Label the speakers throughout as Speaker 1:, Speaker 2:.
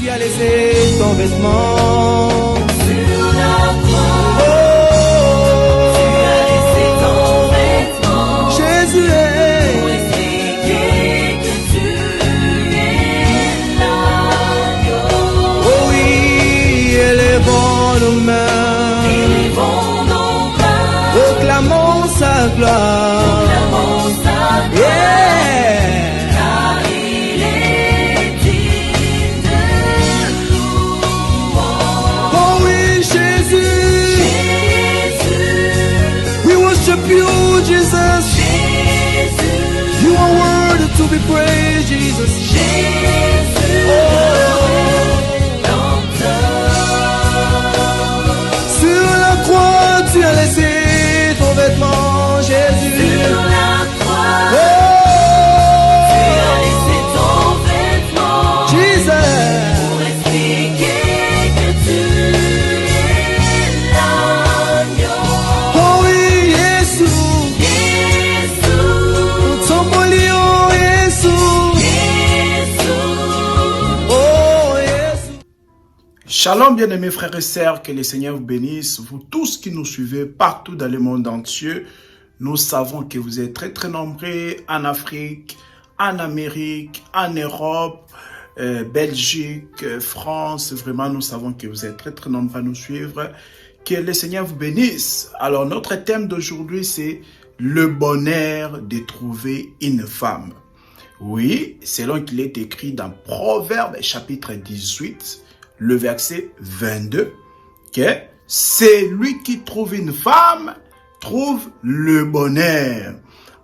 Speaker 1: tu as laissé ton vêtement.
Speaker 2: Sur la croix, tu as laissé ton vêtement.
Speaker 1: Jésus
Speaker 2: Pour
Speaker 1: est.
Speaker 2: expliquer que tu es l'agneau.
Speaker 1: Oh oui, élevons nos mains.
Speaker 2: Élevons nos mains,
Speaker 1: Proclamons sa gloire.
Speaker 2: proclamons sa gloire.
Speaker 1: Yeah.
Speaker 2: Car il est digne de louange.
Speaker 1: Oh oui, Jésus.
Speaker 2: Jésus,
Speaker 1: We worship you, Jesus.
Speaker 2: Jésus,
Speaker 1: You are worthy to be praised, Jesus.
Speaker 2: Jésus,
Speaker 1: Sur la croix, tu as laissé ton vêtement, Jésus.
Speaker 2: sur la croix,
Speaker 1: Oh,
Speaker 2: tu as laissé ton vêtement.
Speaker 1: Jesus.
Speaker 2: Pour expliquer que tu es l'agneau.
Speaker 1: Oh oui, Jésus.
Speaker 2: Jésus,
Speaker 1: Tombolio, Jésus.
Speaker 2: Jésus.
Speaker 1: Oh, Jésus.
Speaker 3: Shalom bien-aimés frères et sœurs, que le Seigneur vous bénisse. Vous tous qui nous suivez partout dans le monde entier, nous savons que vous êtes très nombreux en Afrique, en Amérique, en Europe, Belgique, France. Vraiment, nous savons que vous êtes très nombreux à nous suivre. Que le Seigneur vous bénisse. Alors, notre thème d'aujourd'hui, c'est le bonheur de trouver une femme. Oui, selon qu'il est écrit dans Proverbes chapitre 18, le verset 22, que c'est lui qui trouve une femme, trouve le bonheur.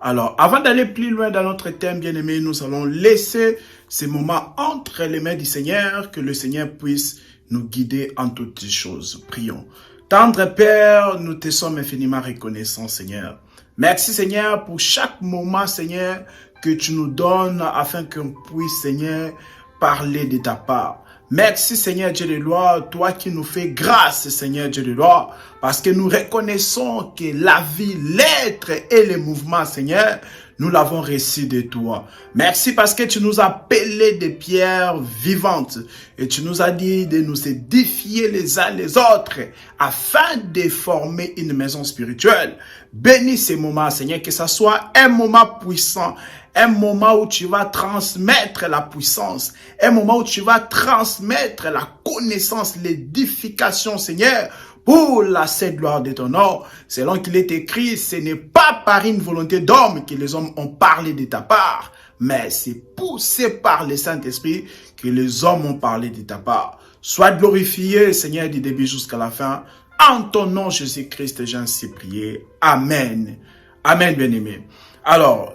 Speaker 3: Alors, avant d'aller plus loin dans notre thème, bien-aimé, nous allons laisser ces moments entre les mains du Seigneur, que le Seigneur puisse nous guider en toutes choses. Prions. Tendre Père, nous te sommes infiniment reconnaissants, Seigneur. Merci, Seigneur, pour chaque moment, Seigneur, que tu nous donnes afin qu'on puisse, Seigneur, parler de ta part. Merci Seigneur Dieu de gloire, toi qui nous fais grâce Seigneur Dieu de gloire, parce que nous reconnaissons que la vie, l'être et le mouvement Seigneur, nous l'avons reçu de toi. Merci parce que tu nous as appelés des pierres vivantes et tu nous as dit de nous édifier les uns les autres afin de former une maison spirituelle. Bénis ces moments Seigneur, que ce soit un moment puissant, un moment où tu vas transmettre la puissance, un moment où tu vas transmettre la connaissance, l'édification, Seigneur, pour la sainte gloire de ton nom. Selon qu'il est écrit, ce n'est pas par une volonté d'homme que les hommes ont parlé de ta part, mais c'est poussé par le Saint-Esprit que les hommes ont parlé de ta part. Sois glorifié, Seigneur, du début jusqu'à la fin. En ton nom, Jésus-Christ, j'ai ainsi prié. Amen. Amen, bien-aimé. Alors,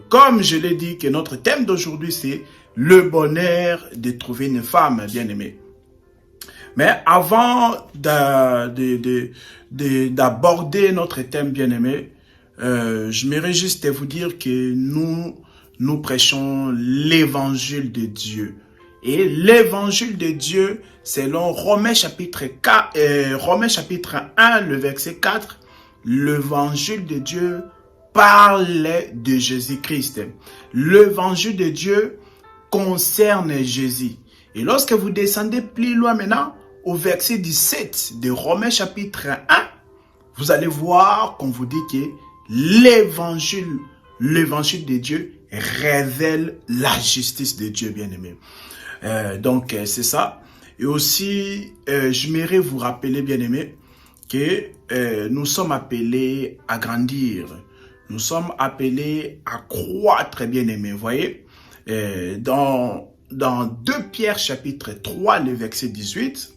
Speaker 3: comme je l'ai dit, que notre thème d'aujourd'hui, c'est le bonheur de trouver une femme bien-aimée. Mais avant d'aborder notre thème bien-aimé, j'aimerais juste vous dire que nous prêchons l'évangile de Dieu. Et l'évangile de Dieu, selon Romains chapitre 1, le verset 4, l'évangile de Dieu parle de Jésus-Christ. L'évangile de Dieu concerne Jésus. Et lorsque vous descendez plus loin maintenant, au verset 17 de Romains chapitre 1, vous allez voir qu'on vous dit que l'évangile de Dieu révèle la justice de Dieu, bien-aimé. Donc, c'est ça. Et aussi, j'aimerais vous rappeler, bien-aimé, que nous sommes appelés à grandir. Nous sommes appelés à croître, bien-aimés. Vous voyez, dans 2 Pierre chapitre 3, le verset 18,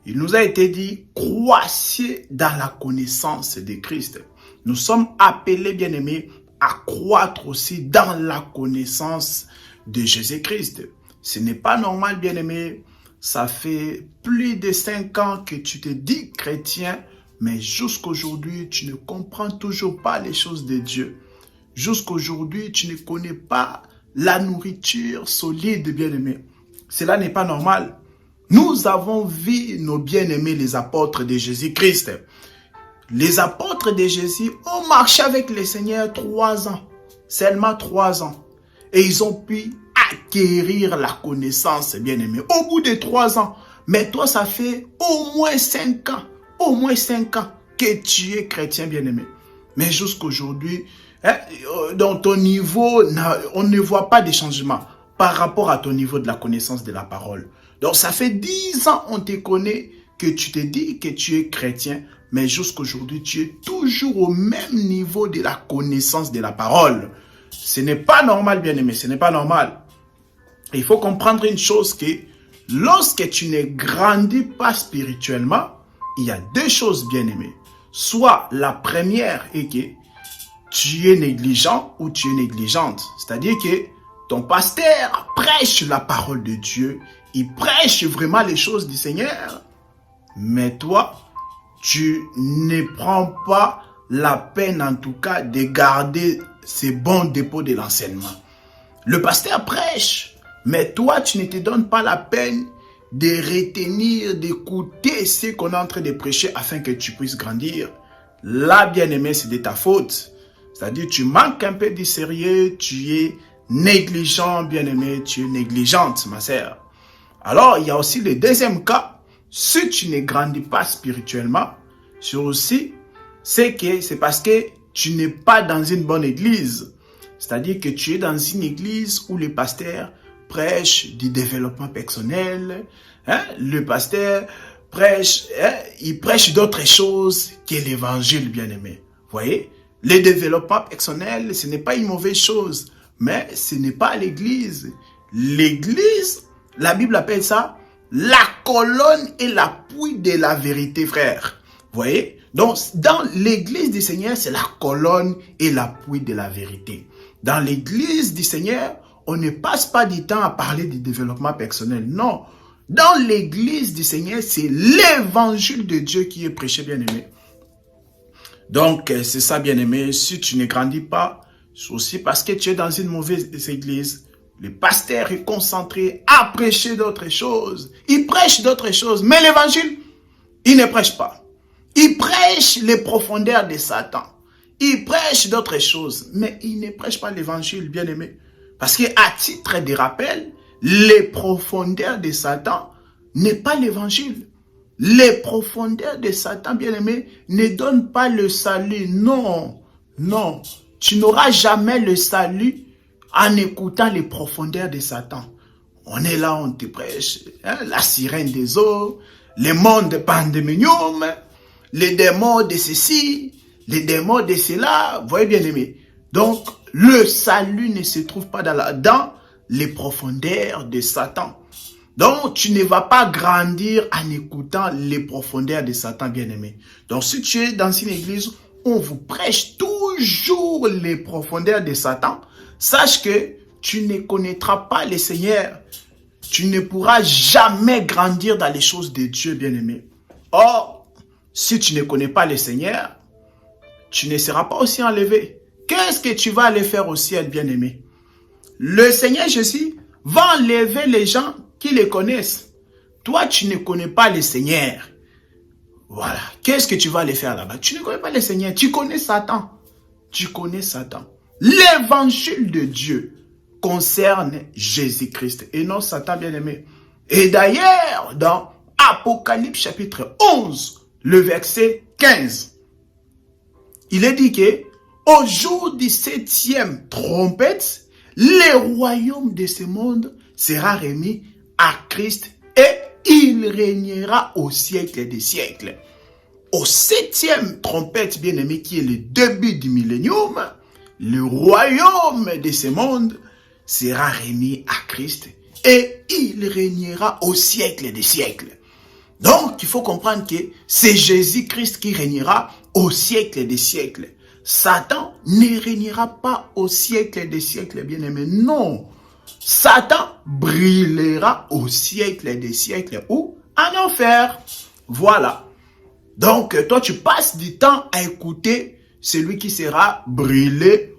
Speaker 3: il nous a été dit, croissez dans la connaissance de Christ. Nous sommes appelés, bien-aimés, à croître aussi dans la connaissance de Jésus-Christ. Ce n'est pas normal, bien-aimé. Ça fait plus de 5 ans que tu te dis chrétien, mais jusqu'aujourd'hui, tu ne comprends toujours pas les choses de Dieu. Jusqu'aujourd'hui, tu ne connais pas la nourriture solide, bien-aimé. Cela n'est pas normal. Nous avons vu nos bien-aimés, les apôtres de Jésus-Christ. Les apôtres de Jésus ont marché avec le Seigneur 3 ans. Seulement 3 ans. Et ils ont pu acquérir la connaissance, bien-aimé. Au bout de 3 ans, mais toi, ça fait au moins 5 ans, que tu es chrétien, bien-aimé. Mais jusqu'aujourd'hui, dans ton niveau, on ne voit pas de changement par rapport à ton niveau de la connaissance de la parole. Donc, ça fait 10 ans, on te connaît, que tu te dis que tu es chrétien, mais jusqu'aujourd'hui, tu es toujours au même niveau de la connaissance de la parole. Ce n'est pas normal, bien-aimé, ce n'est pas normal. Il faut comprendre une chose, que lorsque tu ne grandis pas spirituellement, il y a 2 choses, bien-aimé. Soit la première est que tu es négligent ou tu es négligente. C'est-à-dire que ton pasteur prêche la parole de Dieu, il prêche vraiment les choses du Seigneur, mais toi, tu ne prends pas la peine, en tout cas, de garder ces bons dépôts de l'enseignement. Le pasteur prêche, mais toi, tu ne te donnes pas la peine de retenir, d'écouter ce qu'on est en train de prêcher afin que tu puisses grandir. Là, bien-aimé, c'est de ta faute. C'est-à-dire, tu manques un peu de sérieux, tu es négligent, bien-aimé, tu es négligente, ma sœur. Alors, il y a aussi le deuxième cas. Si tu ne grandis pas spirituellement, c'est parce que tu n'es pas dans une bonne église. C'est-à-dire que tu es dans une église où le pasteur prêche du développement personnel. Le pasteur prêche, il prêche d'autres choses que l'évangile, bien-aimé. Vous voyez? Le développement personnel, ce n'est pas une mauvaise chose, mais ce n'est pas l'église. L'église, la Bible appelle ça la colonne et l'appui de la vérité, frère. Vous voyez? Donc, dans l'église du Seigneur, c'est la colonne et l'appui de la vérité. Dans l'église du Seigneur, on ne passe pas du temps à parler du développement personnel. Non. Dans l'église du Seigneur, c'est l'évangile de Dieu qui est prêché, bien-aimé. Donc, c'est ça, bien-aimé. Si tu ne grandis pas, c'est aussi parce que tu es dans une mauvaise église. Le pasteur est concentré à prêcher d'autres choses. Il prêche d'autres choses. Mais l'évangile, il ne prêche pas. Il prêche les profondeurs de Satan. Il prêche d'autres choses. Mais il ne prêche pas l'évangile, bien-aimé. Parce qu'à titre de rappel, les profondeurs de Satan n'est pas l'évangile. Les profondeurs de Satan, bien-aimé, ne donnent pas le salut. Non, non. Tu n'auras jamais le salut en écoutant les profondeurs de Satan. On est là, on te prêche la sirène des eaux, les mondes pandémonium, les démons de ceci, les démons de cela. Vous voyez, bien-aimé. Donc, le salut ne se trouve pas dans les profondeurs de Satan. Donc, tu ne vas pas grandir en écoutant les profondeurs de Satan, bien-aimé. Donc, si tu es dans une église, on vous prêche toujours les profondeurs de Satan. Sache que tu ne connaîtras pas le Seigneur. Tu ne pourras jamais grandir dans les choses de Dieu, bien-aimé. Or, si tu ne connais pas le Seigneur, tu ne seras pas aussi enlevé. Qu'est-ce que tu vas aller faire au ciel, bien-aimé? Le Seigneur Jésus va enlever les gens qui le connaissent. Toi, tu ne connais pas le Seigneur. Voilà. Qu'est-ce que tu vas aller faire là-bas? Tu ne connais pas le Seigneur. Tu connais Satan. Tu connais Satan. L'évangile de Dieu concerne Jésus-Christ et non Satan, bien-aimé. Et d'ailleurs, dans Apocalypse chapitre 11, le verset 15, il est dit que au jour du 7e trompette, le royaume de ce monde sera remis à Christ et il régnera au siècle des siècles. Au 7e trompette, bien-aimé, qui est le début du millénium, le royaume de ce monde sera remis à Christ et il régnera au siècle des siècles. Donc, il faut comprendre que c'est Jésus-Christ qui régnera au siècle des siècles. Satan ne régnera pas au siècle des siècles, bien-aimé. Non. Satan brillera au siècle des siècles ou en enfer. Voilà. Donc, toi, tu passes du temps à écouter celui qui sera brûlé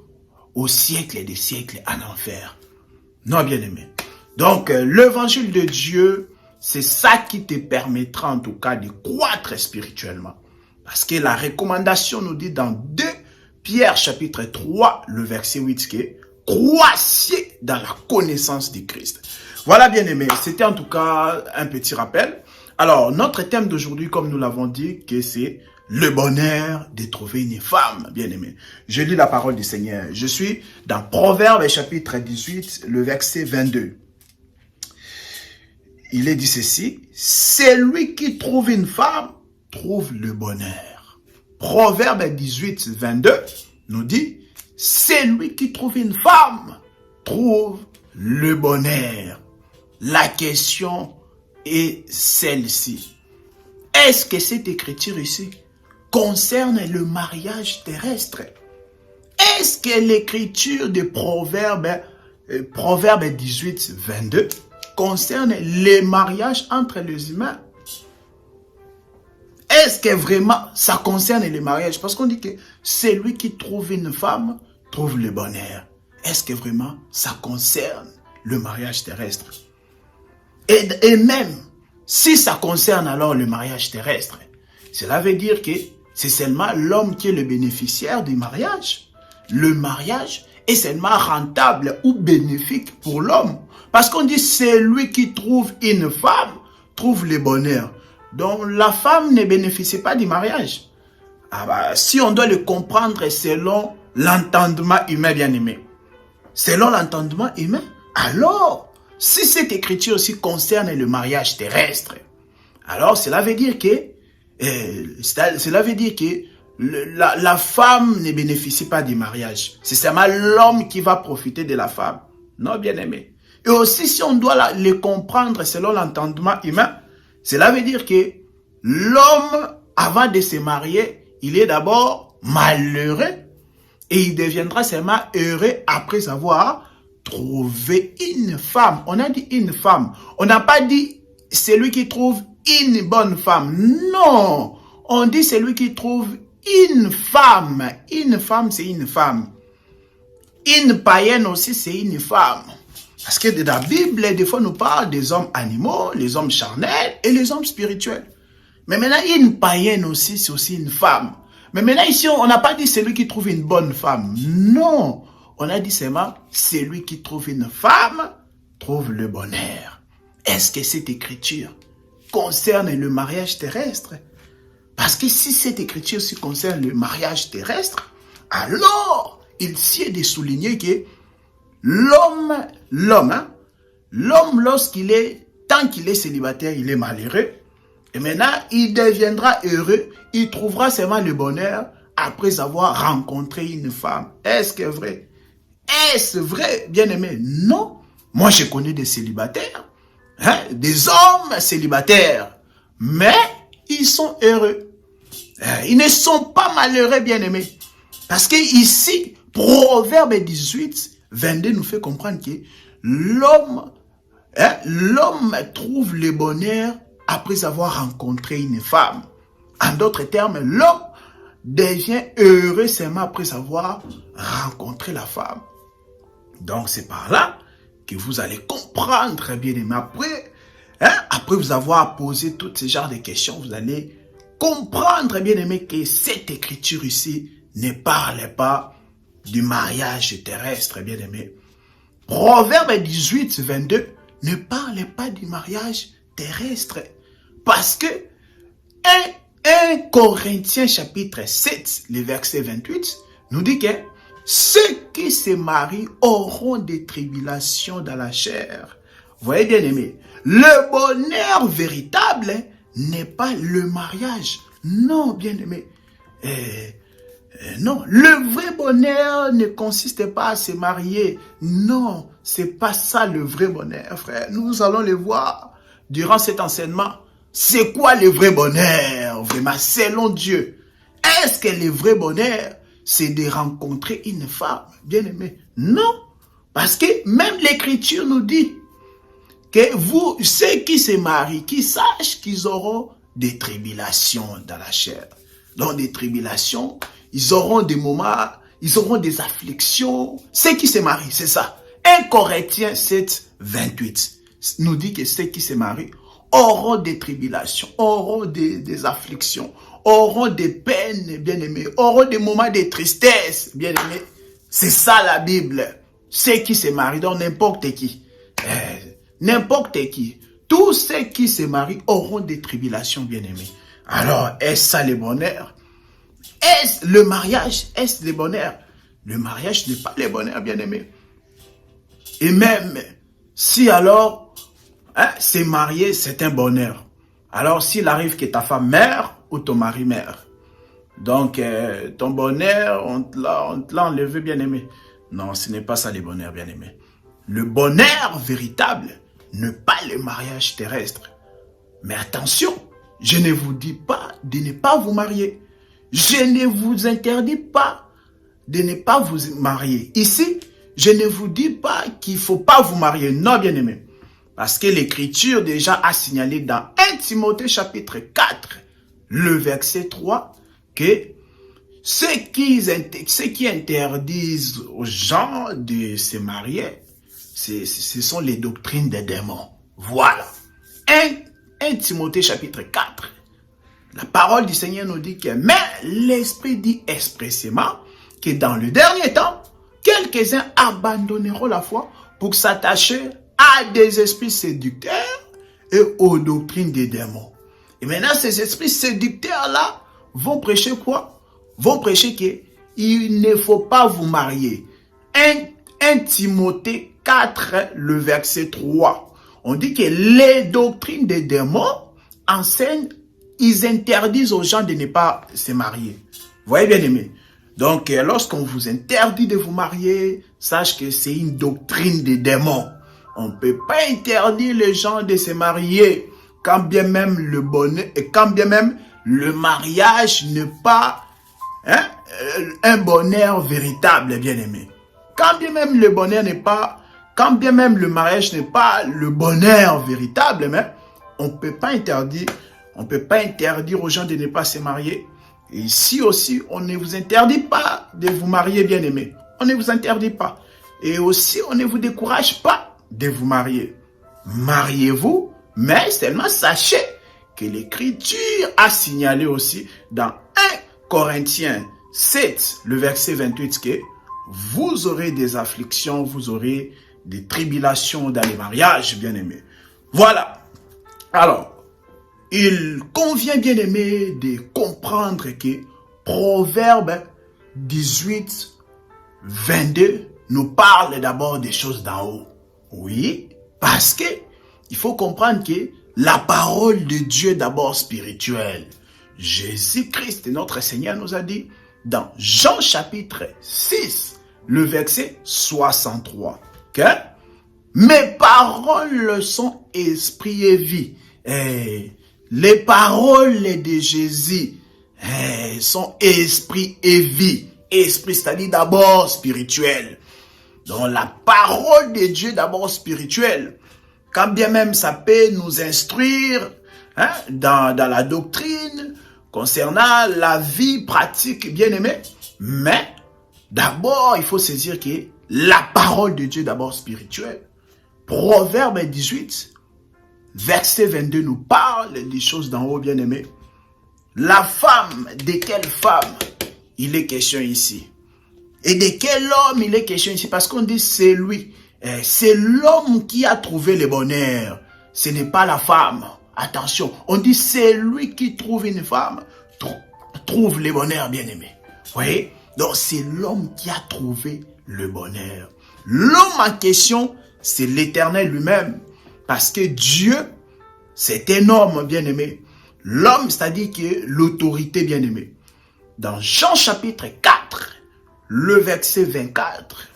Speaker 3: au siècle des siècles en enfer. Non, bien-aimé. Donc, l'évangile de Dieu, c'est ça qui te permettra en tout cas de croître spirituellement. Parce que la recommandation nous dit dans 2 Pierre chapitre 3, le verset 8, que croissez dans la connaissance du Christ. Voilà, bien-aimés, c'était en tout cas un petit rappel. Alors, notre thème d'aujourd'hui, comme nous l'avons dit, que c'est le bonheur de trouver une femme, bien-aimée. Je lis la parole du Seigneur. Je suis dans Proverbes chapitre 18, le verset 22. Il est dit ceci, « Celui qui trouve une femme trouve le bonheur. » Proverbe 18, 22 nous dit, « Celui qui trouve une femme trouve le bonheur. » La question est celle-ci. Est-ce que cette écriture ici concerne le mariage terrestre? Est-ce que l'écriture de Proverbe 18, 22 concerne les mariages entre les humains? Est-ce que vraiment ça concerne les mariages? Parce qu'on dit que celui qui trouve une femme trouve le bonheur. Est-ce que vraiment ça concerne le mariage terrestre? Et même si ça concerne alors le mariage terrestre, cela veut dire que c'est seulement l'homme qui est le bénéficiaire du mariage. Le mariage est seulement rentable ou bénéfique pour l'homme. Parce qu'on dit celui qui trouve une femme trouve le bonheur. Donc la femme ne bénéficie pas du mariage. Ah bah, si on doit le comprendre selon l'entendement humain, bien aimé. Selon l'entendement humain, alors si cette écriture aussi concerne le mariage terrestre, alors cela veut dire que la femme ne bénéficie pas du mariage. C'est seulement l'homme qui va profiter de la femme. Non, bien aimé. Et aussi, si on doit le comprendre selon l'entendement humain, cela veut dire que l'homme, avant de se marier, il est d'abord malheureux et il deviendra seulement heureux après avoir trouver une femme. On a dit une femme. On n'a pas dit celui qui trouve une bonne femme. Non. On dit celui qui trouve une femme. Une femme, c'est une femme. Une païenne aussi, c'est une femme. Parce que dans la Bible, des fois, nous parle des hommes animaux, les hommes charnels et les hommes spirituels. Mais maintenant, une païenne aussi, c'est aussi une femme. Mais maintenant, ici, on n'a pas dit celui qui trouve une bonne femme. Non. On a dit seulement, celui qui trouve une femme, trouve le bonheur. Est-ce que cette écriture concerne le mariage terrestre? Parce que si cette écriture aussi concerne le mariage terrestre, alors, il s'y est de souligner que l'homme, tant qu'il est célibataire, il est malheureux. Et maintenant, il deviendra heureux, il trouvera seulement le bonheur après avoir rencontré une femme. Est-ce que c'est vrai? Est-ce vrai, bien-aimé? Non. Moi, je connais des célibataires, des hommes célibataires, mais ils sont heureux. Ils ne sont pas malheureux, bien-aimés. Parce que ici, Proverbe 18, 22 nous fait comprendre que l'homme trouve le bonheur après avoir rencontré une femme. En d'autres termes, l'homme devient heureux seulement après avoir rencontré la femme. Donc, c'est par là que vous allez comprendre, bien aimé. Après vous avoir posé tous ces genres de questions, vous allez comprendre, bien aimé, que cette écriture ici ne parle pas du mariage terrestre, bien aimé. Proverbe 18, 22 ne parle pas du mariage terrestre. Parce que 1 Corinthiens chapitre 7, le verset 28, nous dit que ceux qui se marient auront des tribulations dans la chair. Vous voyez, bien aimé, le bonheur véritable n'est pas le mariage. Non, bien aimé. Non, le vrai bonheur ne consiste pas à se marier. Non, c'est pas ça le vrai bonheur, frère. Nous allons le voir durant cet enseignement. C'est quoi le vrai bonheur, vraiment, selon Dieu? Est-ce que le vrai bonheur, c'est de rencontrer une femme, bien aimée? Non, parce que même l'Écriture nous dit que vous, ceux qui se marient, qui sachent qu'ils auront des tribulations dans la chair. Dans des tribulations, ils auront des moments, ils auront des afflictions. Ceux qui se marient, c'est ça. 1 Corinthiens 7, 28 nous dit que ceux qui se marient auront des tribulations, auront des afflictions, auront des peines, bien-aimés, auront des moments de tristesse, bien-aimés. C'est ça la Bible. ceux qui se marient, donc n'importe qui. N'importe qui. Tous ceux qui se marient auront des tribulations, bien-aimés. Alors, est-ce ça le bonheur? Est-ce le mariage? Est-ce le bonheur? Le mariage n'est pas le bonheur, bien-aimé. Et même si alors, c'est marié, c'est un bonheur. Alors, s'il arrive que ta femme meurt ou ton mari meurt, donc ton bonheur, on te l'a enlevé, bien-aimé. Non, ce n'est pas ça le bonheur, bien-aimé. Le bonheur véritable n'est pas le mariage terrestre. Mais attention, je ne vous dis pas de ne pas vous marier. Je ne vous interdis pas de ne pas vous marier. Ici, je ne vous dis pas qu'il ne faut pas vous marier. Non, bien-aimé. Parce que l'Écriture déjà a signalé dans 1 Timothée chapitre 4, le verset 3, que ceux qui interdisent aux gens de se marier, ce sont les doctrines des démons. Voilà. 1 Timothée chapitre 4. La parole du Seigneur nous dit que, mais l'Esprit dit expressément que dans le dernier temps, quelques-uns abandonneront la foi pour s'attacher à des esprits séducteurs et aux doctrines des démons. Et maintenant, ces esprits séducteurs-là vont prêcher quoi? Vont prêcher qu'il ne faut pas vous marier. 1 Timothée 4, le verset 3. On dit que les doctrines des démons enseignent, ils interdisent aux gens de ne pas se marier. Vous voyez, bien aimé? Donc, lorsqu'on vous interdit de vous marier, sache que c'est une doctrine des démons. On ne peut pas interdire les gens de se marier, quand bien même le bonheur, et quand bien même le mariage n'est pas un bonheur véritable, bien aimé. Quand bien même le bonheur n'est pas, quand bien même le mariage n'est pas le bonheur véritable, mais on ne peut pas interdire aux gens de ne pas se marier. Et ici aussi, on ne vous interdit pas de vous marier, bien aimé. On ne vous interdit pas. Et aussi, on ne vous décourage pas de vous marier. Mariez-vous, mais seulement sachez que l'Écriture a signalé aussi dans 1 Corinthiens 7, le verset 28, que vous aurez des afflictions, vous aurez des tribulations dans les mariages, bien aimés. Voilà. Alors, il convient, bien aimé, de comprendre que Proverbe 18, 22 nous parle d'abord des choses d'en haut. Oui, parce que il faut comprendre que la parole de Dieu est d'abord spirituelle. Jésus-Christ, notre Seigneur, nous a dit dans Jean chapitre 6, le verset 63, que mes paroles sont esprit et vie. Et les paroles de Jésus sont esprit et vie. Esprit, c'est-à-dire d'abord spirituel. Donc la parole de Dieu d'abord spirituelle. Quand bien même ça peut nous instruire dans la doctrine concernant la vie pratique, bien aimé. Mais d'abord, il faut saisir que la parole de Dieu d'abord spirituelle. Proverbe 18, verset 22 nous parle des choses d'en haut, bien aimé. La femme, de quelle femme il est question ici? Et de quel homme il est question ici? Parce qu'on dit c'est lui. C'est l'homme qui a trouvé le bonheur. Ce n'est pas la femme. Attention, on dit c'est lui qui trouve une femme, trouve le bonheur, bien aimé. Vous voyez? Donc c'est l'homme qui a trouvé le bonheur. L'homme en question, c'est l'Éternel lui-même. Parce que Dieu, c'est un homme, bien aimé. L'homme, c'est-à-dire que l'autorité, bien aimé. Dans Jean chapitre 4, le verset 24,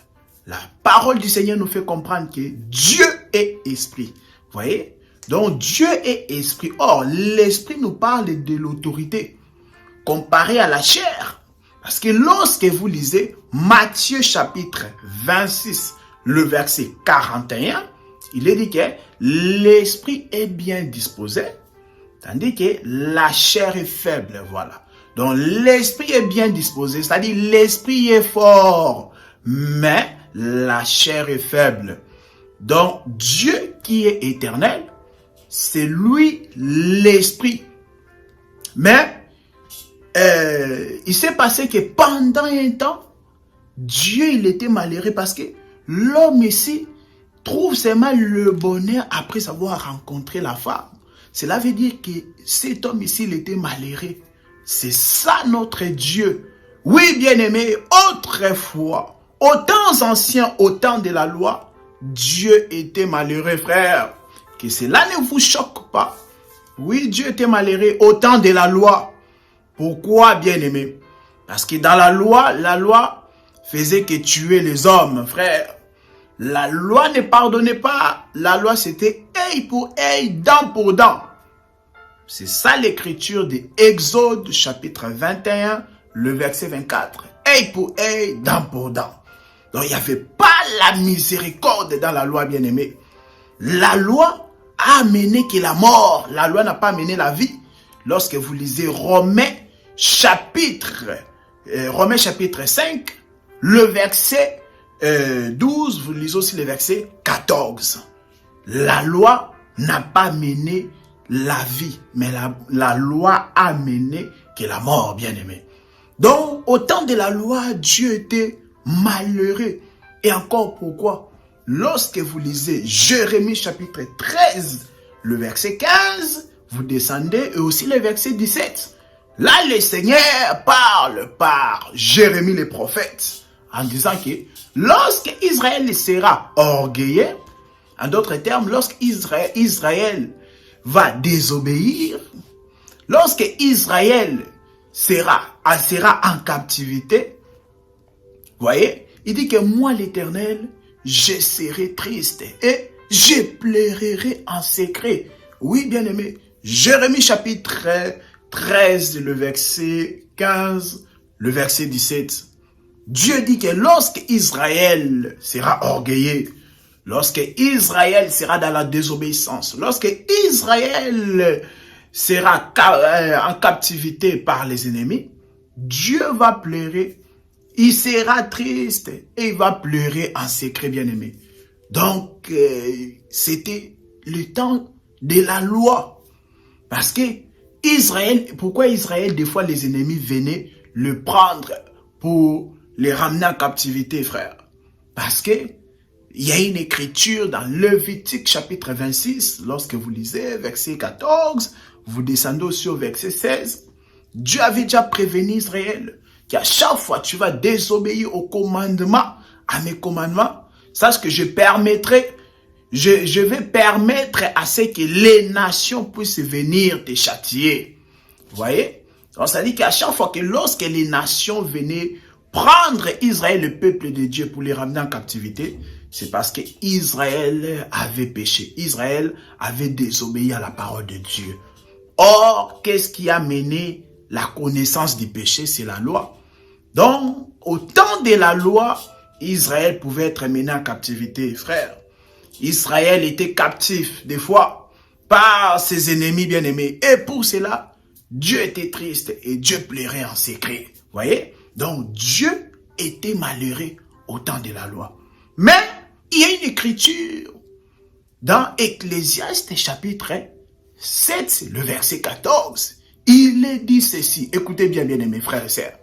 Speaker 3: la parole du Seigneur nous fait comprendre que Dieu est esprit. Vous voyez? Donc Dieu est esprit. Or, l'esprit nous parle de l'autorité comparée à la chair. Parce que lorsque vous lisez Matthieu chapitre 26, le verset 41, il est dit que l'esprit est bien disposé, tandis que la chair est faible. Voilà. Donc l'esprit est bien disposé, c'est-à-dire l'esprit est fort, mais la chair est faible. Donc Dieu qui est éternel, c'est lui l'esprit. Mais il s'est passé que pendant un temps, Dieu il était malheureux parce que l'homme ici trouve seulement le bonheur après avoir rencontré la femme. Cela veut dire que cet homme ici, il était malheureux. C'est ça notre Dieu. Oui, bien-aimé, autrefois, aux temps anciens, au temps de la loi, Dieu était malheureux, frère. Que cela ne vous choque pas. Oui, Dieu était malheureux au temps de la loi. Pourquoi, bien-aimé? Parce que dans la loi faisait que tuer les hommes, frère. La loi ne pardonnait pas. La loi, c'était œil pour œil, dent pour dent. C'est ça l'écriture de Exode, chapitre 21, le verset 24. Œil pour œil, dent pour dent. Donc, il n'y avait pas la miséricorde dans la loi, bien-aimé. La loi a amené que la mort. La loi n'a pas amené la vie. Lorsque vous lisez Romains, chapitre 5, le verset 12, vous lisez aussi le verset 14. La loi n'a pas mené la vie, mais la loi a mené que la mort, bien-aimé. Donc, au temps de la loi, Dieu était malheureux. Et encore pourquoi? Lorsque vous lisez Jérémie chapitre 13, le verset 15, vous descendez et aussi le verset 17. Là, le Seigneur parle par Jérémie le prophète en disant que lorsque Israël sera orgueilleux, en d'autres termes, lorsque Israël va désobéir, lorsque Israël sera en captivité, voyez, il dit que moi l'Éternel, je serai triste et je pleurerai en secret. Oui, bien-aimé, Jérémie chapitre 13, le verset 15, le verset 17. Dieu dit que lorsque Israël sera orgueilleux, lorsque Israël sera dans la désobéissance, lorsque Israël sera en captivité par les ennemis, Dieu va pleurer, il sera triste et il va pleurer en secret, bien-aimé. Donc, c'était le temps de la loi. Parce que Israël, pourquoi Israël, des fois les ennemis venaient le prendre pour les ramener en captivité, frère? Parce que il y a une écriture dans Lévitique chapitre 26, lorsque vous lisez verset 14, vous descendez sur verset 16, Dieu avait déjà prévenu Israël qu'à chaque fois tu vas désobéir aux commandements, à mes commandements, sache que je vais permettre à ce que les nations puissent venir te châtier. Vous voyez? Donc ça dit qu'à chaque fois que lorsque les nations venaient prendre Israël, le peuple de Dieu, pour les ramener en captivité, c'est parce que Israël avait péché. Israël avait désobéi à la parole de Dieu. Or, qu'est-ce qui a mené la connaissance du péché? C'est la loi. Donc, au temps de la loi, Israël pouvait être mené en captivité, frère. Israël était captif, des fois, par ses ennemis bien-aimés. Et pour cela, Dieu était triste et Dieu pleurait en secret. Vous voyez? Donc, Dieu était malheureux au temps de la loi. Mais, il y a une écriture dans Ecclésiaste chapitre 7, le verset 14. Il est dit ceci. Écoutez bien, bien-aimés frères et sœurs.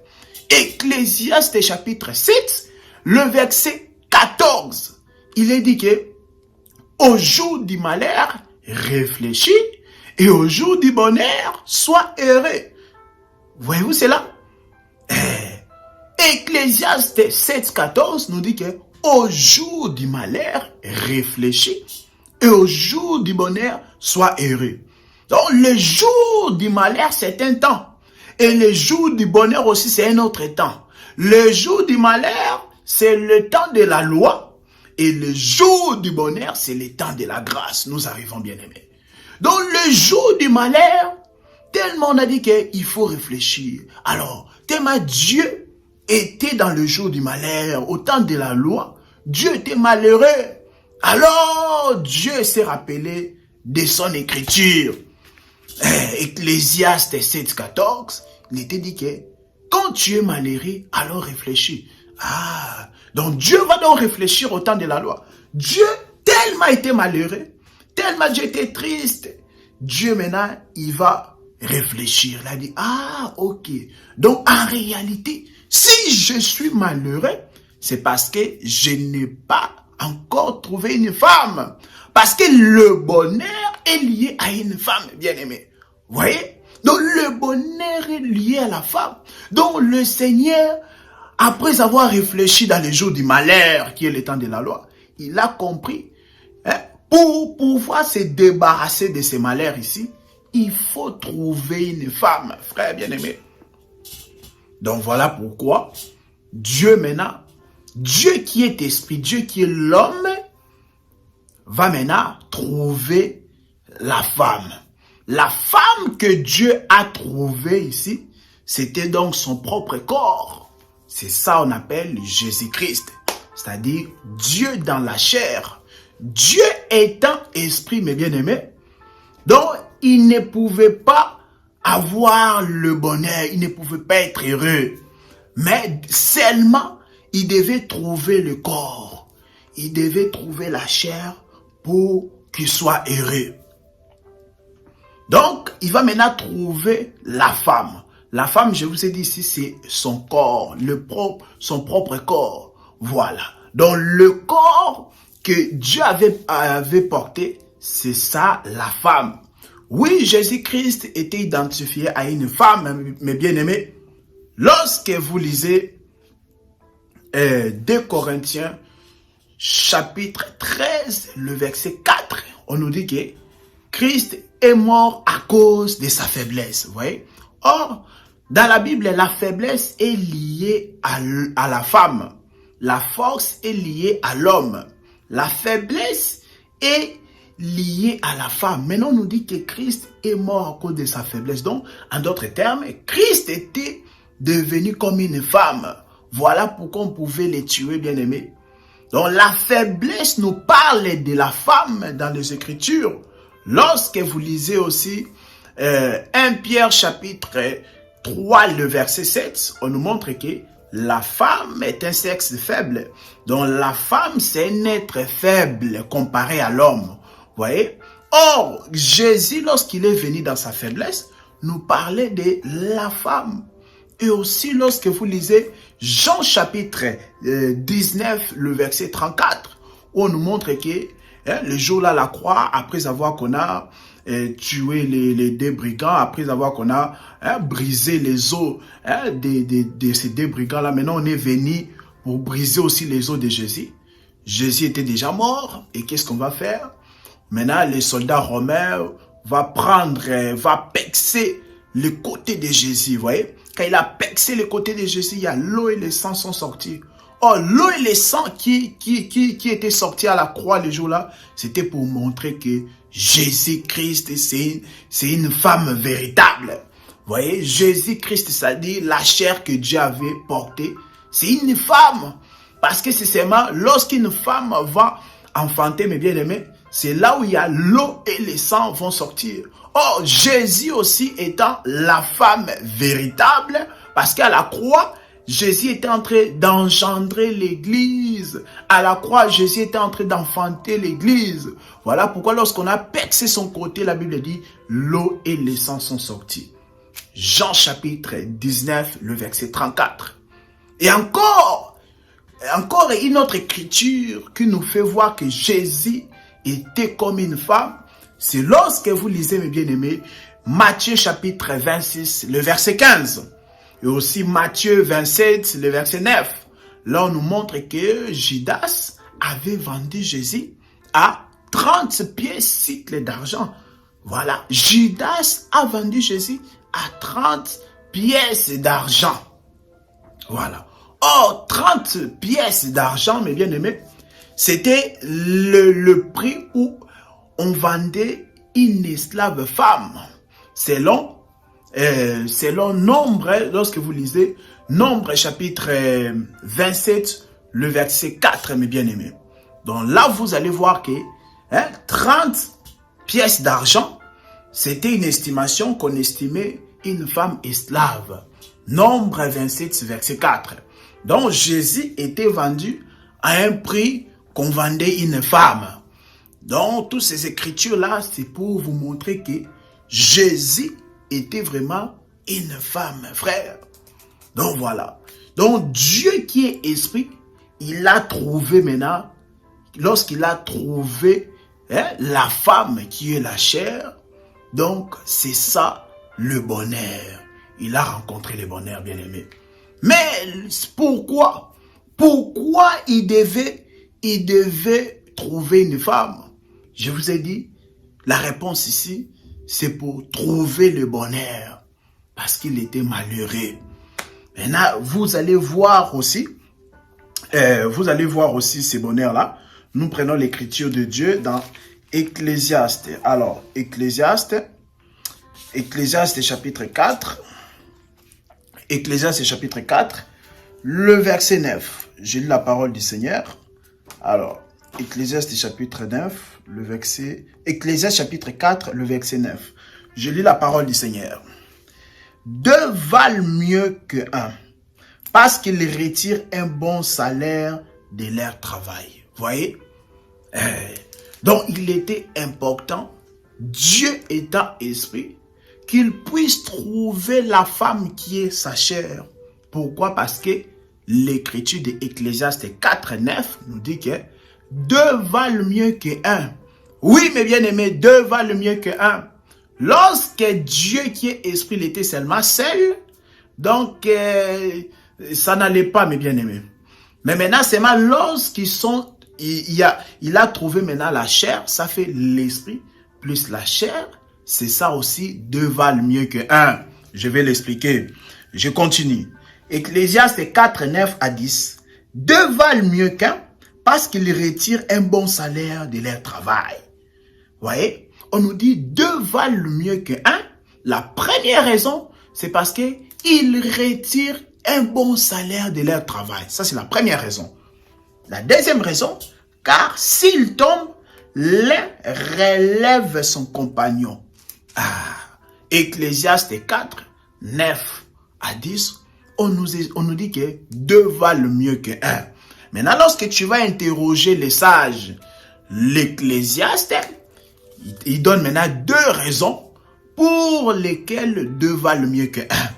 Speaker 3: Ecclésiaste chapitre 7, le verset 14. Il est dit que au jour du malheur, réfléchis, et au jour du bonheur, sois heureux. Voyez-vous cela? Ecclésiaste 7, 14 nous dit que au jour du malheur, réfléchis, et au jour du bonheur, sois heureux. Donc, le jour du malheur, c'est un temps. Et le jour du bonheur aussi, c'est un autre temps. Le jour du malheur, c'est le temps de la loi. Et le jour du bonheur, c'est le temps de la grâce. Nous arrivons, bien aimés. Donc, le jour du malheur, tellement on a dit qu'il faut réfléchir. Alors, tellement Dieu était dans le jour du malheur, au temps de la loi, Dieu était malheureux. Alors, Dieu s'est rappelé de son écriture. Ecclésiaste 7, 14, il était dit que quand tu es malheureux, alors réfléchis. Ah, donc Dieu va donc réfléchir au temps de la loi. Dieu tellement était malheureux, tellement Dieu était triste. Dieu maintenant, il va réfléchir. Il a dit, ah, ok. Donc en réalité, si je suis malheureux, c'est parce que je n'ai pas encore trouvé une femme. Parce que le bonheur est lié à une femme, bien-aimée. Vous voyez? Donc le bonheur est lié à la femme. Donc le Seigneur, après avoir réfléchi dans les jours du malheur, qui est le temps de la loi, il a compris, hein, pour pouvoir se débarrasser de ces malheurs ici, il faut trouver une femme, frère bien-aimé. Donc voilà pourquoi Dieu maintenant, Dieu qui est esprit, Dieu qui est l'homme, va maintenant trouver la femme. La femme que Dieu a trouvée ici, c'était donc son propre corps. C'est ça qu'on appelle Jésus-Christ, c'est-à-dire Dieu dans la chair. Dieu étant esprit, mes bien-aimés, donc il ne pouvait pas avoir le bonheur, il ne pouvait pas être heureux. Mais seulement, il devait trouver le corps, il devait trouver la chair pour qu'il soit heureux. Donc, il va maintenant trouver la femme. La femme, je vous ai dit ici, c'est son corps, son propre corps. Voilà. Donc, le corps que Dieu avait porté, c'est ça, la femme. Oui, Jésus-Christ était identifié à une femme, mes bien-aimés. Lorsque vous lisez 2 Corinthiens, chapitre 13, le verset 4, on nous dit que Christ est mort à cause de sa faiblesse. Vous voyez? Or, dans la Bible, la faiblesse est liée à la femme. La force est liée à l'homme. La faiblesse est liée à la femme. Maintenant, on nous dit que Christ est mort à cause de sa faiblesse. Donc, en d'autres termes, Christ était devenu comme une femme. Voilà pourquoi on pouvait les tuer, bien-aimés. Donc, la faiblesse nous parle de la femme dans les Écritures. Lorsque vous lisez aussi 1 Pierre chapitre 3, le verset 7, on nous montre que la femme est un sexe faible. Donc la femme, c'est un être faible comparé à l'homme. Vous voyez? Or, Jésus, lorsqu'il est venu dans sa faiblesse, nous parlait de la femme. Et aussi, lorsque vous lisez Jean chapitre 19, le verset 34, où on nous montre que le jour-là, la croix, après avoir qu'on a tué les deux brigands, après avoir qu'on a brisé les os de ces deux brigands-là, maintenant on est venu pour briser aussi les os de Jésus. Jésus était déjà mort, et qu'est-ce qu'on va faire? Maintenant, les soldats romains va pexer le côté de Jésus, vous voyez? Quand il a pexé le côté de Jésus, il y a l'eau et le sang sont sortis. Oh, l'eau et le sang qui étaient sortis à la croix le jour-là, c'était pour montrer que Jésus-Christ, c'est une femme véritable. Vous voyez, Jésus-Christ, c'est-à-dire la chair que Dieu avait portée, c'est une femme. Parce que c'est seulement lorsqu'une femme va enfanter, mes bien-aimés, c'est là où il y a l'eau et le sang vont sortir. Oh, Jésus aussi étant la femme véritable, parce qu'à la croix, Jésus était en train d'engendrer l'église. À la croix, Jésus était en train d'enfanter l'église. Voilà pourquoi lorsqu'on a percé son côté, la Bible dit, l'eau et le sang sont sortis. Jean chapitre 19, le verset 34. Et encore une autre écriture qui nous fait voir que Jésus était comme une femme. C'est lorsque vous lisez, mes bien-aimés, Matthieu chapitre 26, le verset 15. Et aussi Matthieu 27, le verset 9. Là, on nous montre que Judas avait vendu Jésus à 30 pièces cycles d'argent. Voilà, Judas a vendu Jésus à 30 pièces d'argent. Voilà. Or, 30 pièces d'argent, mes bien-aimés, c'était le prix où on vendait une esclave femme. Selon Nombre, lorsque vous lisez Nombre chapitre 27, le verset 4, mes bien-aimés. Donc là, vous allez voir que 30 pièces d'argent, c'était une estimation qu'on estimait une femme esclave. Nombre 27, verset 4. Donc Jésus était vendu à un prix qu'on vendait une femme. Donc toutes ces écritures-là, c'est pour vous montrer que Jésus était vraiment une femme, frère. Donc voilà. Donc Dieu qui est esprit, il a trouvé maintenant, lorsqu'il a trouvé la femme qui est la chair, donc c'est ça le bonheur. Il a rencontré le bonheur, bien-aimé. Mais pourquoi? Pourquoi il devait trouver une femme? Je vous ai dit, la réponse ici, c'est pour trouver le bonheur. Parce qu'il était malheureux. Maintenant, vous allez voir aussi ce bonheur-là. Nous prenons l'écriture de Dieu dans Ecclésiaste. Alors, Ecclésiaste chapitre 4. Ecclésiaste chapitre 4, le verset 9. J'ai lu la parole du Seigneur. Alors, Ecclésiaste chapitre 9, Ecclésiaste chapitre 4, le verset 9. Je lis la parole du Seigneur. Deux valent mieux que un, parce qu'ils retirent un bon salaire de leur travail. Voyez? Donc, il était important, Dieu étant esprit, qu'il puisse trouver la femme qui est sa chair. Pourquoi? Parce que l'écriture de Ecclésiaste 4, 9 nous dit que deux valent mieux que un. Oui, mes bien-aimés, deux valent mieux que un. Lorsque Dieu qui est esprit, il était seulement seul, donc ça n'allait pas, mes bien-aimés. Mais maintenant, seulement lorsqu'ils sont, il a trouvé maintenant la chair, ça fait l'esprit plus la chair, c'est ça aussi, deux valent mieux que un. Je vais l'expliquer. Je continue. Ecclésiaste 4, 9 à 10. Deux valent mieux qu'un parce qu'ils retirent un bon salaire de leur travail. Vous voyez? On nous dit deux valent mieux que un. La première raison, c'est parce qu'ils retirent un bon salaire de leur travail. Ça, c'est la première raison. La deuxième raison, car s'il tombe, l'un relève son compagnon. Ecclésiaste 4, 9 à 10, on nous dit que deux valent mieux que un. Maintenant, lorsque tu vas interroger les sages, l'Ecclésiaste, il donne maintenant deux raisons pour lesquelles deux valent mieux que un.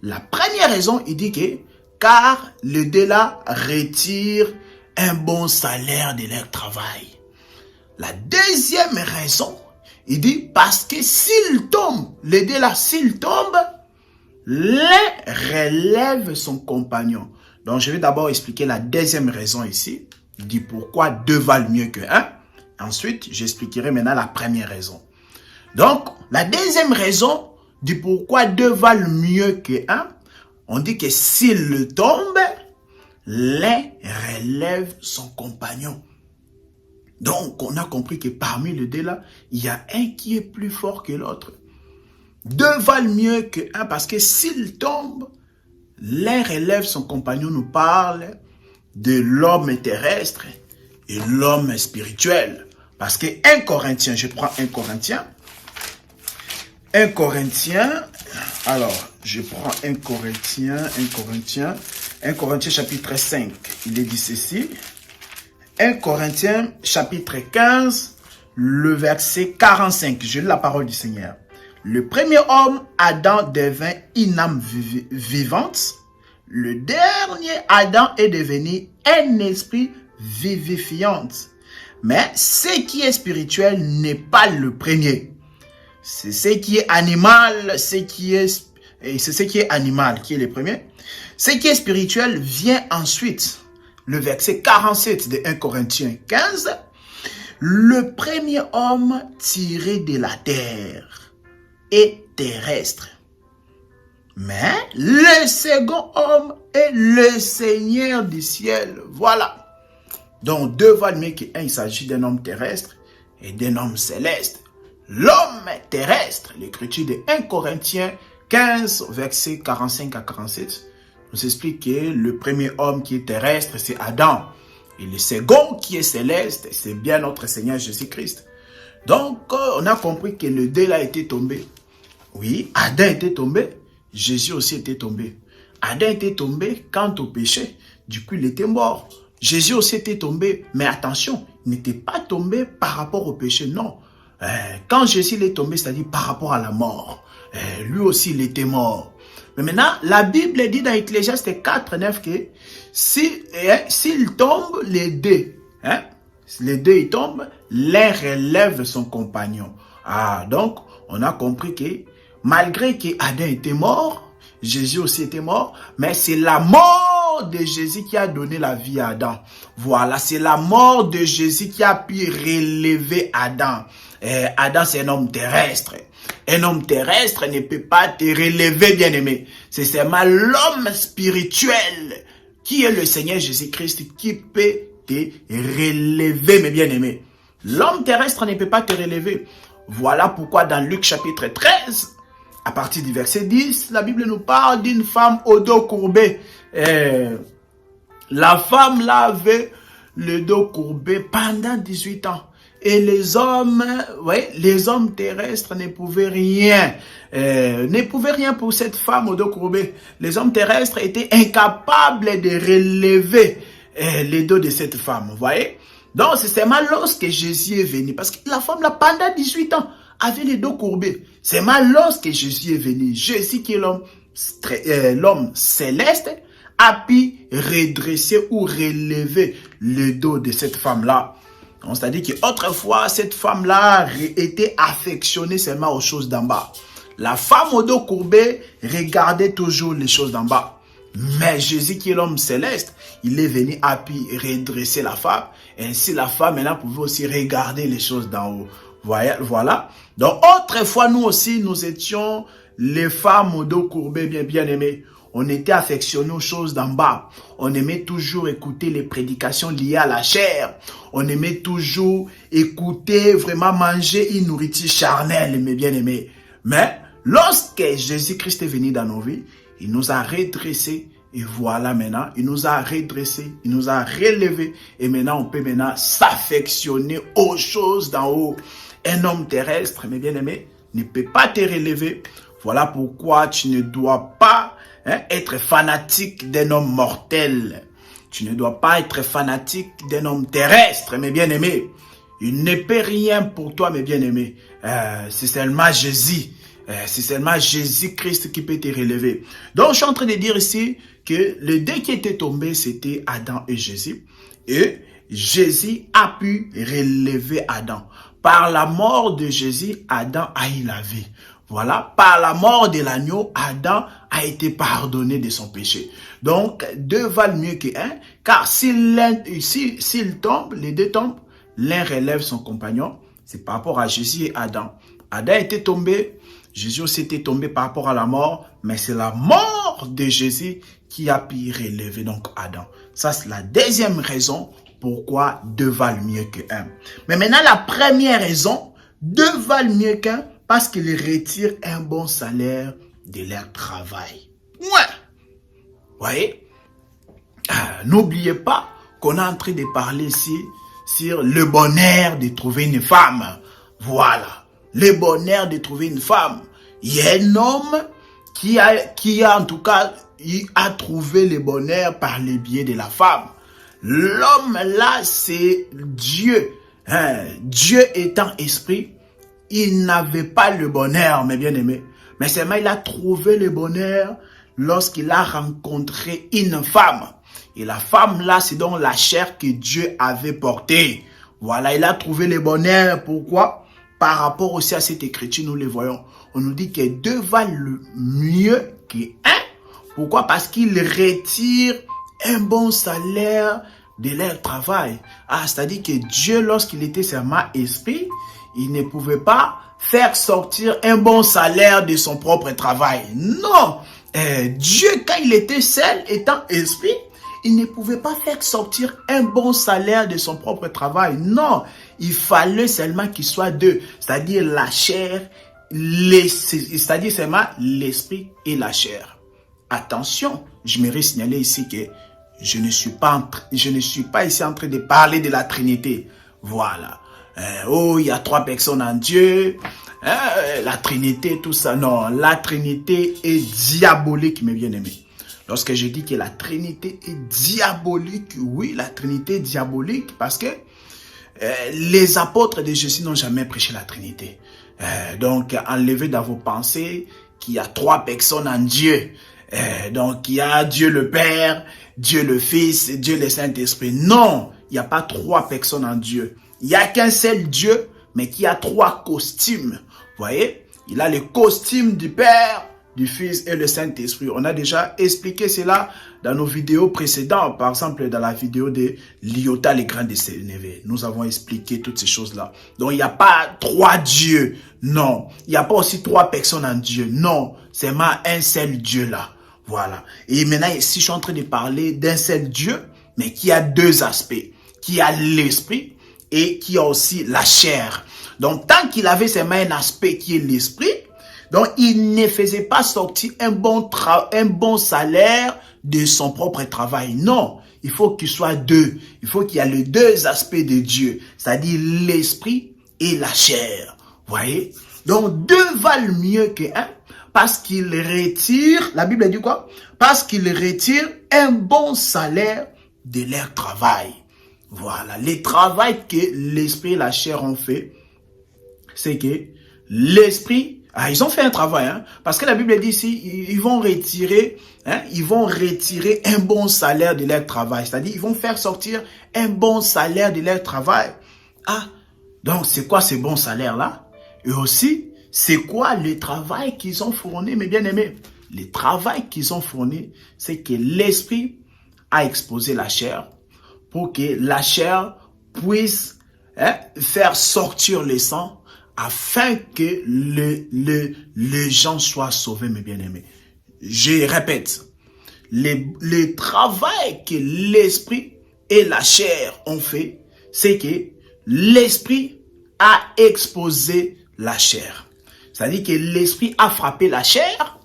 Speaker 3: La première raison, il dit que car les deux-là retirent un bon salaire de leur travail. La deuxième raison, il dit parce que s'il tombe, les deux-là, s'il tombe, l'un relève son compagnon. Donc, je vais d'abord expliquer la deuxième raison ici. Il dit pourquoi deux valent mieux que un. Ensuite, j'expliquerai maintenant la première raison. Donc, la deuxième raison dit pourquoi deux valent mieux que un. On dit que s'il tombe, l'un relève son compagnon. Donc, on a compris que parmi les deux là, il y a un qui est plus fort que l'autre. Deux valent mieux que un parce que s'il tombe, l'un relève son compagnon. Nous parle de l'homme terrestre et l'homme spirituel. Parce que 1 Corinthien, je prends 1 Corinthien. 1 Corinthien, alors je prends 1 Corinthien chapitre 5, il est dit ceci. 1 Corinthiens chapitre 15, le verset 45, je lis la parole du Seigneur. Le premier homme, Adam, devint une âme vivante. Le dernier, Adam, est devenu un esprit vivifiant. Mais ce qui est spirituel n'est pas le premier. C'est ce qui est animal, c'est ce qui est animal qui est le premier. Ce qui est spirituel vient ensuite. Le verset 47 de 1 Corinthiens 15. Le premier homme tiré de la terre est terrestre. Mais le second homme est le Seigneur du ciel. Voilà. Donc, deux valent mieux qu'un. Il s'agit d'un homme terrestre et d'un homme céleste. L'homme terrestre, l'écriture de 1 Corinthiens 15, versets 45 à 47, nous explique que le premier homme qui est terrestre, c'est Adam. Et le second qui est céleste, c'est bien notre Seigneur Jésus-Christ. Donc, on a compris que le deux a été tombé. Oui, Adam était tombé, Jésus aussi était tombé. Adam était tombé quant au péché, du coup il était mort. Jésus aussi était tombé, mais attention, il n'était pas tombé par rapport au péché, non. Quand Jésus est tombé, c'est-à-dire par rapport à la mort. Lui aussi, il était mort. Mais maintenant, la Bible dit dans Ecclésiaste 4, 9 que s'il tombe, les deux, ils tombent, l'un relève son compagnon. Ah, donc, on a compris que malgré que Adam était mort, Jésus aussi était mort, mais c'est la mort de Jésus qui a donné la vie à Adam. Voilà, c'est la mort de Jésus qui a pu relever Adam. Adam, c'est un homme terrestre. Un homme terrestre ne peut pas te relever, bien-aimé. C'est seulement l'homme spirituel qui est le Seigneur Jésus-Christ qui peut te relever, mes bien-aimés. L'homme terrestre ne peut pas te relever. Voilà pourquoi dans Luc chapitre 13, à partir du verset 10, la Bible nous parle d'une femme au dos courbé. La femme là avait le dos courbé pendant 18 ans. Et les hommes terrestres ne pouvaient rien. Pour cette femme au dos courbé. Les hommes terrestres étaient incapables de relever les dos de cette femme. Vous voyez? Donc c'est seulement lorsque Jésus est venu. Parce que la femme là, pendant 18 ans, avait les dos courbés. C'est seulement lorsque Jésus est venu. Jésus qui est l'homme céleste a pu redresser ou relever le dos de cette femme-là. C'est-à-dire qu'autrefois, cette femme-là était affectionnée seulement aux choses d'en bas. La femme au dos courbé regardait toujours les choses d'en bas. Mais Jésus qui est l'homme céleste, il est venu à pu redresser la femme. Et ainsi la femme maintenant pouvait aussi regarder les choses d'en haut. Voilà. Donc autrefois, nous aussi, nous étions les femmes au dos courbé bien aimées. On était affectionnés aux choses d'en bas. On aimait toujours écouter les prédications liées à la chair. On aimait toujours écouter, vraiment manger une nourriture charnelle, mes bien-aimés. Mais lorsque Jésus-Christ est venu dans nos vies, il nous a redressés. Et voilà maintenant, il nous a redressés, il nous a relevés. Et maintenant, on peut maintenant s'affectionner aux choses d'en haut. Un homme terrestre, mes bien-aimés, ne peut pas te relever. Voilà pourquoi tu ne dois pas être fanatique d'un homme mortel. Tu ne dois pas être fanatique d'un homme terrestre, mes bien-aimés. Il ne peut rien pour toi, mes bien-aimés. C'est seulement Jésus. C'est seulement Jésus-Christ qui peut te relever. Donc, je suis en train de dire ici que les deux qui étaient tombés, c'était Adam et Jésus. Et Jésus a pu relever Adam. Par la mort de Jésus, Adam a eu la vie. Voilà, par la mort de l'agneau, Adam a été pardonné de son péché. Donc, deux valent mieux qu'un, car s'il tombe, les deux tombent, l'un relève son compagnon. C'est par rapport à Jésus et Adam. Adam était tombé, Jésus aussi était tombé par rapport à la mort, mais c'est la mort de Jésus qui a pu relever donc Adam. Ça, c'est la deuxième raison pourquoi deux valent mieux qu'un. Mais maintenant, la première raison, deux valent mieux qu'un, parce qu'ils retirent un bon salaire de leur travail. Ouais. Voyez? N'oubliez pas qu'on est en train de parler ici sur le bonheur de trouver une femme. Voilà. Le bonheur de trouver une femme. Il y a un homme qui a en tout cas, il a trouvé le bonheur par le biais de la femme. L'homme là, c'est Dieu. Dieu étant esprit, il n'avait pas le bonheur, mes bien-aimés. Mais seulement il a trouvé le bonheur lorsqu'il a rencontré une femme. Et la femme là, c'est donc la chair que Dieu avait portée. Voilà, il a trouvé le bonheur. Pourquoi? Par rapport aussi à cette écriture, nous le voyons. On nous dit que deux valent mieux qu'un. Pourquoi? Parce qu'ils retirent un bon salaire de leur travail. C'est-à-dire que Dieu, lorsqu'il était seulement esprit, il ne pouvait pas faire sortir un bon salaire de son propre travail. Non! Dieu, quand il était seul, étant esprit, il ne pouvait pas faire sortir un bon salaire de son propre travail. Non! Il fallait seulement qu'il soit deux. C'est-à-dire la chair, c'est-à-dire seulement l'esprit et la chair. Attention, je m'aimerais signaler ici que je ne suis pas ici en train de parler de la Trinité. Voilà. Il y a trois personnes en Dieu. La Trinité, tout ça. Non, la Trinité est diabolique, mes bien-aimés. Lorsque je dis que la Trinité est diabolique, oui, la Trinité est diabolique parce que les apôtres de Jésus n'ont jamais prêché la Trinité. Donc, enlevez dans vos pensées qu'il y a 3 personnes en Dieu. Donc, il y a Dieu le Père, Dieu le Fils, Dieu le Saint-Esprit. Non, il n'y a pas 3 personnes en Dieu. Il n'y a qu'un seul Dieu, mais qui a 3 costumes. Vous voyez? Il a le costume du Père, du Fils et le Saint-Esprit. On a déjà expliqué cela dans nos vidéos précédentes. Par exemple, dans la vidéo de Lyota, les grands de Sénévé. Nous avons expliqué toutes ces choses-là. Donc, il n'y a pas 3 dieux. Non. Il n'y a pas aussi 3 personnes en Dieu. Non. C'est seulement un seul Dieu là. Voilà. Et maintenant, ici, je suis en train de parler d'un seul Dieu, mais qui a 2 aspects. Qui a l'esprit et qui a aussi la chair. Donc, tant qu'il avait seulement un aspect qui est l'esprit, donc il ne faisait pas sortir un bon salaire de son propre travail. Non, il faut qu'il soit 2. Il faut qu'il y ait les 2 aspects de Dieu, c'est-à-dire l'esprit et la chair. Vous voyez? Donc, 2 valent mieux qu'un parce qu'il retire, la Bible dit quoi? Parce qu'il retire un bon salaire de leur travail. Voilà, le travail que l'esprit et la chair ont fait, c'est que l'esprit, ils ont fait un travail, parce que la Bible dit ici, ils vont retirer un bon salaire de leur travail, c'est-à-dire ils vont faire sortir un bon salaire de leur travail. Donc c'est quoi ce bon salaire-là? Et aussi, c'est quoi le travail qu'ils ont fourni, mes bien-aimés? Le travail qu'ils ont fourni, c'est que l'esprit a exposé la chair pour que la chair puisse faire sortir le sang afin que les gens soient sauvés, mes bien-aimés. Je répète, le travail que l'esprit et la chair ont fait, c'est que l'esprit a exposé la chair. C'est-à-dire que l'esprit a frappé la chair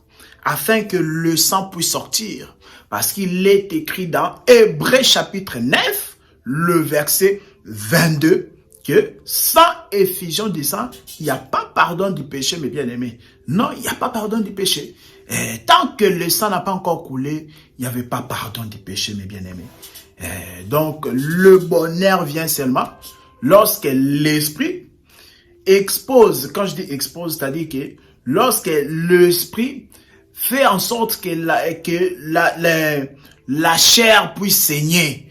Speaker 3: afin que le sang puisse sortir. Parce qu'il est écrit dans Hébreux chapitre 9, le verset 22, que sans effusion du sang, il n'y a pas pardon du péché, mes bien-aimés. Non, il n'y a pas pardon du péché. Et tant que le sang n'a pas encore coulé, il n'y avait pas pardon du péché, mes bien-aimés. Donc, le bonheur vient seulement lorsque l'esprit expose. Quand je dis expose, c'est-à-dire que lorsque l'esprit fait en sorte que la chair puisse saigner,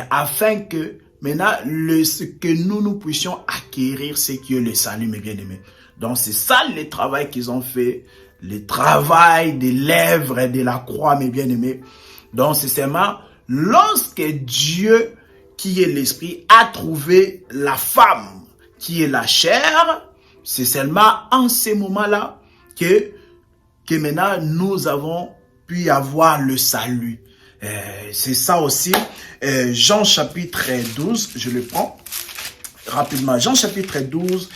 Speaker 3: afin que maintenant, que nous puissions acquérir ce qui est le salut, mes bien-aimés. Donc, c'est ça le travail qu'ils ont fait, le travail des lèvres et de la croix, mes bien-aimés. Donc, c'est seulement lorsque Dieu, qui est l'esprit, a trouvé la femme, qui est la chair, c'est seulement en ce moment-là que maintenant, nous avons pu avoir le salut. C'est ça aussi. Jean chapitre 12, je le prends rapidement. Jean chapitre 12,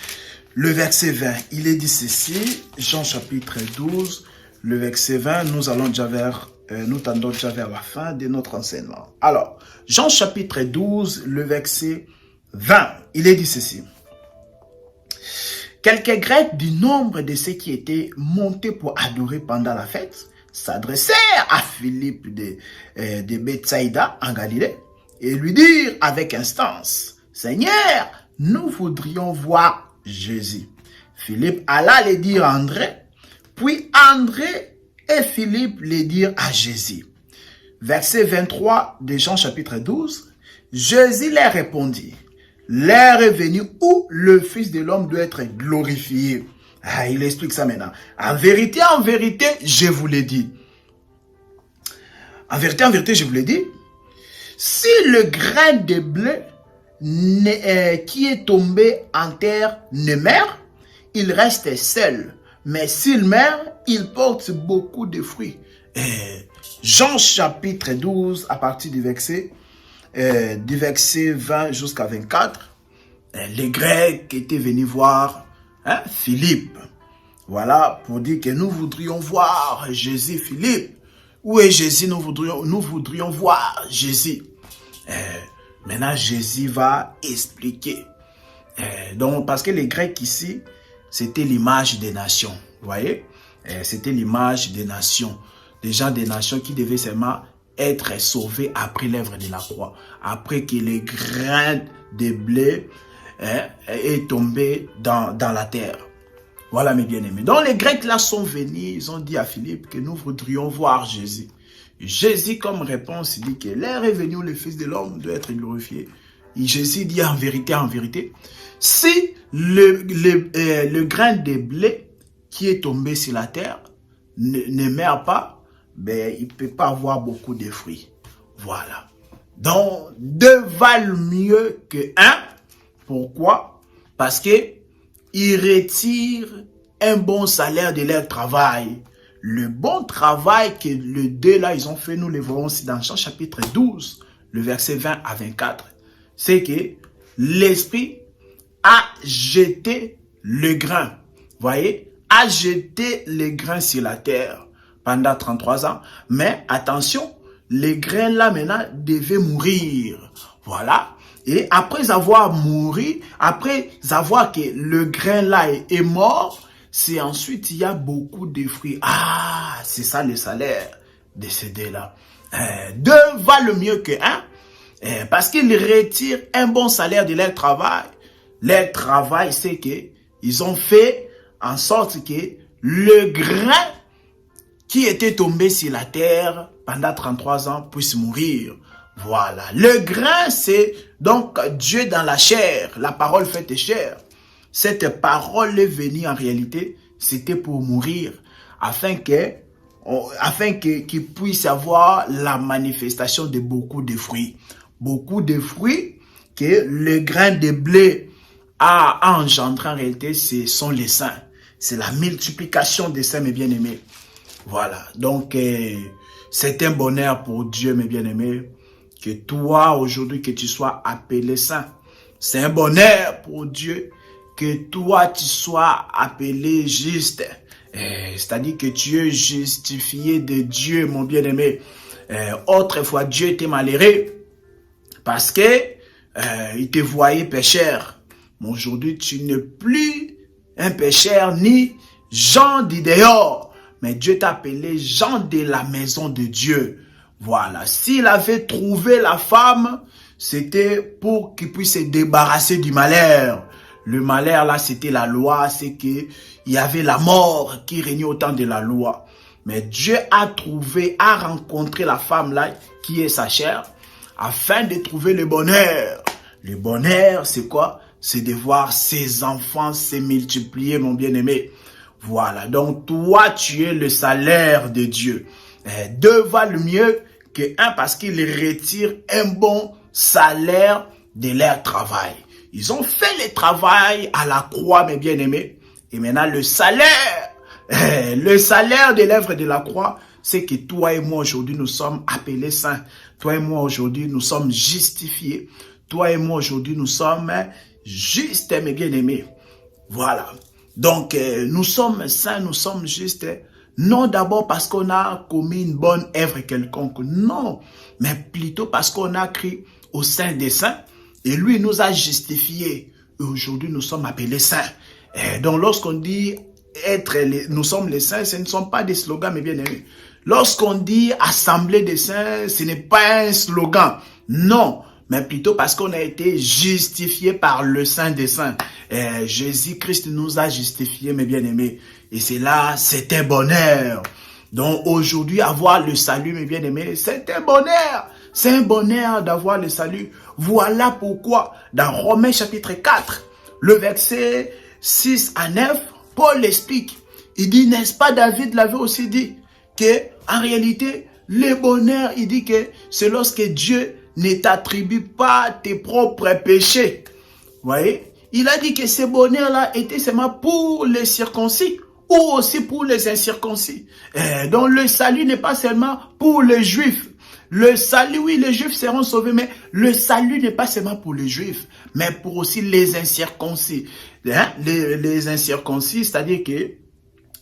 Speaker 3: le verset 20. Il est dit ceci. Jean chapitre 12, le verset 20. Nous tendons déjà vers la fin de notre enseignement. Alors, Jean chapitre 12, le verset 20. Il est dit ceci. Quelques Grecs du nombre de ceux qui étaient montés pour adorer pendant la fête s'adressèrent à Philippe de Bethsaïda en Galilée et lui dirent avec instance, « Seigneur, nous voudrions voir Jésus. » Philippe alla le dire à André, puis André et Philippe le dirent à Jésus. Verset 23 de Jean chapitre 12, Jésus leur répondit, « L'heure est venue où le Fils de l'homme doit être glorifié. » Il explique ça maintenant. En vérité, je vous l'ai dit. En vérité, je vous l'ai dit. Si le grain de blé qui est tombé en terre ne meurt, il reste seul. Mais s'il meurt, il porte beaucoup de fruits. Jean chapitre 12, à partir du verset 20 jusqu'à 24, les Grecs étaient venus voir Philippe. Voilà, pour dire que nous voudrions voir Jésus. Philippe, où est Jésus? Nous voudrions voir Jésus. Maintenant, Jésus va expliquer. Donc, parce que les Grecs ici, c'était l'image des nations. Vous voyez? C'était l'image des nations. Des gens des nations qui devaient seulement être sauvés après l'œuvre de la croix. Après que les grains de blé est tombé dans la terre. Voilà mes bien-aimés. Donc les Grecs là sont venus, ils ont dit à Philippe que nous voudrions voir Jésus. Jésus comme réponse, il dit que l'heure est venue où le Fils de l'homme doit être glorifié. Et Jésus dit en vérité, si le grain de blé qui est tombé sur la terre ne meurt pas, ben, il ne peut pas avoir beaucoup de fruits. Voilà. Donc, deux valent mieux que un. Pourquoi? Parce que ils retirent un bon salaire de leur travail. Le bon travail que les deux là, ils ont fait, nous le verrons aussi dans Jean chapitre 12, le verset 20 à 24. C'est que l'Esprit a jeté le grain. Voyez, a jeté le grain sur la terre pendant 33 ans. Mais attention, les grains là maintenant devaient mourir. Voilà. Et après avoir mouru, après avoir que le grain là est mort, c'est ensuite il y a beaucoup de fruits. Ah, c'est ça le salaire de ces deux-là. Deux valent mieux que un, parce qu'ils retirent un bon salaire de leur travail. Leur travail, c'est que ils ont fait en sorte que le grain qui était tombé sur la terre pendant 33 ans puisse mourir. Voilà. Le grain, c'est donc Dieu dans la chair, la parole faite chair. Cette parole est venue en réalité, c'était pour mourir, afin qu'il puisse avoir la manifestation de beaucoup de fruits. Beaucoup de fruits que le grain de blé a engendré en réalité, ce sont les saints. C'est la multiplication des saints, mes bien-aimés. Voilà. Donc, c'est un bonheur pour Dieu, mes bien-aimés, que toi, aujourd'hui, que tu sois appelé saint. C'est un bonheur pour Dieu que toi, tu sois appelé juste. C'est-à-dire que tu es justifié de Dieu, mon bien-aimé. Autrefois, Dieu était malheureux parce que il te voyait pécheur. Mais aujourd'hui, tu n'es plus un pécheur ni Jean du dehors. Mais Dieu t'a appelé Jean de la maison de Dieu. Voilà. S'il avait trouvé la femme, c'était pour qu'il puisse se débarrasser du malheur. Le malheur là, c'était la loi, c'est que il y avait la mort qui régnait au temps de la loi. Mais Dieu a rencontré la femme là, qui est sa chair, afin de trouver le bonheur. Le bonheur, c'est quoi? C'est de voir ses enfants se multiplier, mon bien-aimé. Voilà. Donc, toi, tu es le salaire de Dieu. Deux valent mieux que un parce qu'ils retirent un bon salaire de leur travail. Ils ont fait le travail à la croix, mes bien-aimés. Et maintenant, le salaire de l'œuvre de la croix, c'est que toi et moi aujourd'hui, nous sommes appelés saints. Toi et moi aujourd'hui, nous sommes justifiés. Toi et moi aujourd'hui, nous sommes justes, mes bien-aimés. Voilà. Donc, nous sommes saints, nous sommes justes. Non d'abord parce qu'on a commis une bonne œuvre quelconque. Non. Mais plutôt parce qu'on a crié au sein des saints. Et lui nous a justifiés. Et aujourd'hui, nous sommes appelés saints. Donc, lorsqu'on dit nous sommes les saints, ce ne sont pas des slogans, mes bien-aimés. Lorsqu'on dit assemblée des saints, ce n'est pas un slogan. Non. Mais plutôt parce qu'on a été justifié par le Saint des Saints. Jésus-Christ nous a justifiés, mes bien-aimés. Et c'est là, c'est un bonheur. Donc aujourd'hui, avoir le salut, mes bien-aimés, c'est un bonheur. C'est un bonheur d'avoir le salut. Voilà pourquoi, dans Romains chapitre 4, le verset 6 à 9, Paul explique. Il dit, n'est-ce pas, David l'avait aussi dit, que en réalité, le bonheur, il dit que c'est lorsque Dieu ne t'attribue pas tes propres péchés. Vous voyez? Il a dit que ce bonheur-là était seulement pour les circoncis ou aussi pour les incirconcis. Donc le salut n'est pas seulement pour les juifs. Le salut, oui, les juifs seront sauvés, mais le salut n'est pas seulement pour les juifs, mais pour aussi les incirconcis. Les incirconcis, c'est-à-dire que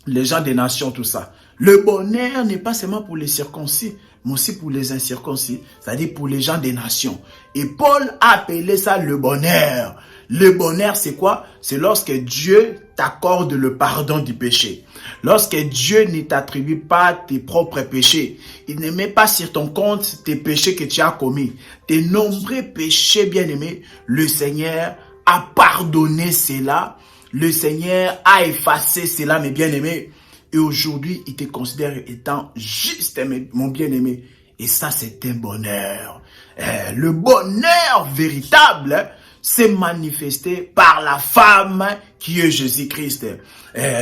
Speaker 3: les gens des nations, tout ça. Le bonheur n'est pas seulement pour les circoncis, mais aussi pour les incirconcis, c'est-à-dire pour les gens des nations. Et Paul a appelé ça le bonheur. Le bonheur, c'est quoi? C'est lorsque Dieu t'accorde le pardon du péché. Lorsque Dieu ne t'attribue pas tes propres péchés. Il ne met pas sur ton compte tes péchés que tu as commis. Tes nombreux péchés, bien-aimés, le Seigneur a pardonné cela. Le Seigneur a effacé cela, mes bien-aimés. Et aujourd'hui, il te considère étant juste, mon bien-aimé. Et ça, c'est un bonheur. Le bonheur véritable s'est manifesté par la femme qui est Jésus-Christ.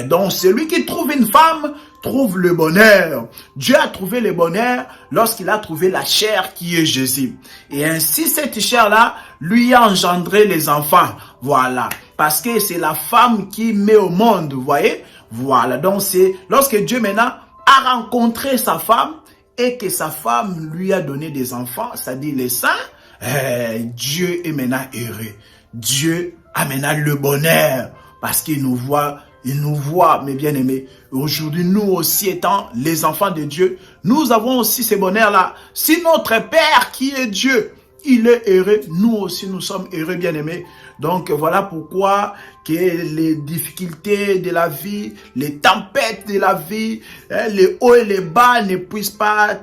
Speaker 3: Donc, celui qui trouve une femme trouve le bonheur. Dieu a trouvé le bonheur lorsqu'il a trouvé la chair qui est Jésus. Et ainsi, cette chair-là lui a engendré les enfants. Voilà. Parce que c'est la femme qui met au monde, vous voyez. Voilà. Donc, c'est lorsque Dieu maintenant a rencontré sa femme et que sa femme lui a donné des enfants, c'est-à-dire les saints, Dieu est maintenant heureux. Dieu a maintenant le bonheur parce qu'il nous voit, mes bien-aimés. Aujourd'hui, nous aussi étant les enfants de Dieu, nous avons aussi ce bonheur-là. Si notre Père qui est Dieu, il est heureux, nous aussi nous sommes heureux, bien-aimés. Donc voilà pourquoi que les difficultés de la vie, les tempêtes de la vie, les hauts et les bas ne puissent pas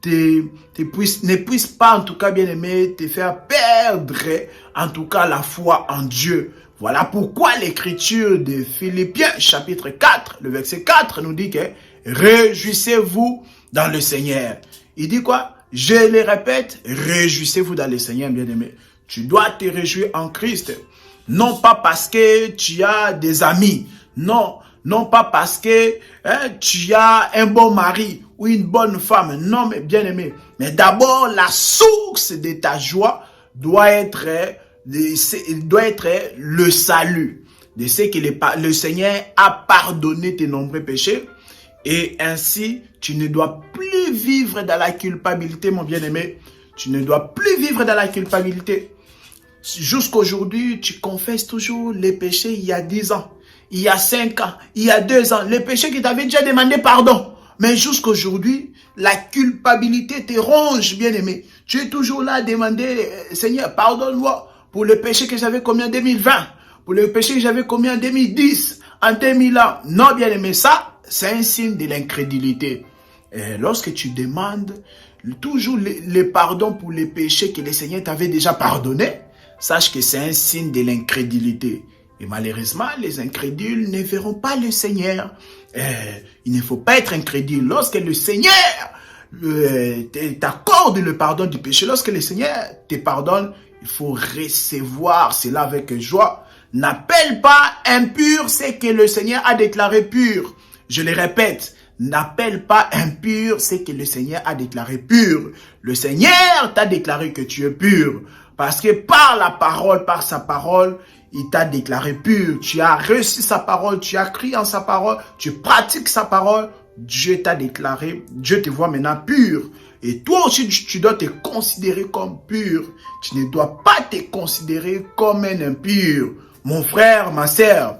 Speaker 3: ne puissent pas, en tout cas, bien-aimé, te faire perdre, en tout cas, la foi en Dieu. Voilà pourquoi l'écriture de Philippiens, chapitre 4, le verset 4, nous dit que réjouissez-vous dans le Seigneur. Il dit quoi? Je le répète, réjouissez-vous dans le Seigneur, bien-aimé. Tu dois te réjouir en Christ. Non pas parce que tu as des amis. Non pas parce que tu as un bon mari ou une bonne femme. Non, mais bien aimé. Mais d'abord, la source de ta joie doit être le salut. De ce que le Seigneur a pardonné tes nombreux péchés. Et ainsi, tu ne dois plus vivre dans la culpabilité, mon bien-aimé. Tu ne dois plus vivre dans la culpabilité. Jusqu'aujourd'hui, tu confesses toujours les péchés il y a 10 ans, il y a 5 ans, il y a 2 ans, les péchés qui t'avaient déjà demandé pardon. Mais jusqu'aujourd'hui, la culpabilité te ronge, bien-aimé. Tu es toujours là à demander, Seigneur, pardonne-moi pour le péché que j'avais commis en 2020, pour le péché que j'avais commis en 2010, en 2000 ans. Non, bien-aimé, ça, c'est un signe de l'incrédulité. Lorsque tu demandes toujours le pardon pour les péchés que le Seigneur t'avait déjà pardonné, sache que c'est un signe de l'incrédulité. Et malheureusement, les incrédules ne verront pas le Seigneur. Il ne faut pas être incrédule. Lorsque le Seigneur t'accorde le pardon du péché, lorsque le Seigneur te pardonne, il faut recevoir cela avec joie. N'appelle pas impur ce que le Seigneur a déclaré pur. Je le répète, n'appelle pas impur ce que le Seigneur a déclaré pur. Le Seigneur t'a déclaré que tu es pur. Parce que par la parole, par sa parole, il t'a déclaré pur. Tu as reçu sa parole, tu as crié en sa parole, tu pratiques sa parole. Dieu t'a déclaré, Dieu te voit maintenant pur. Et toi aussi, tu dois te considérer comme pur. Tu ne dois pas te considérer comme un impur. Mon frère, ma sœur.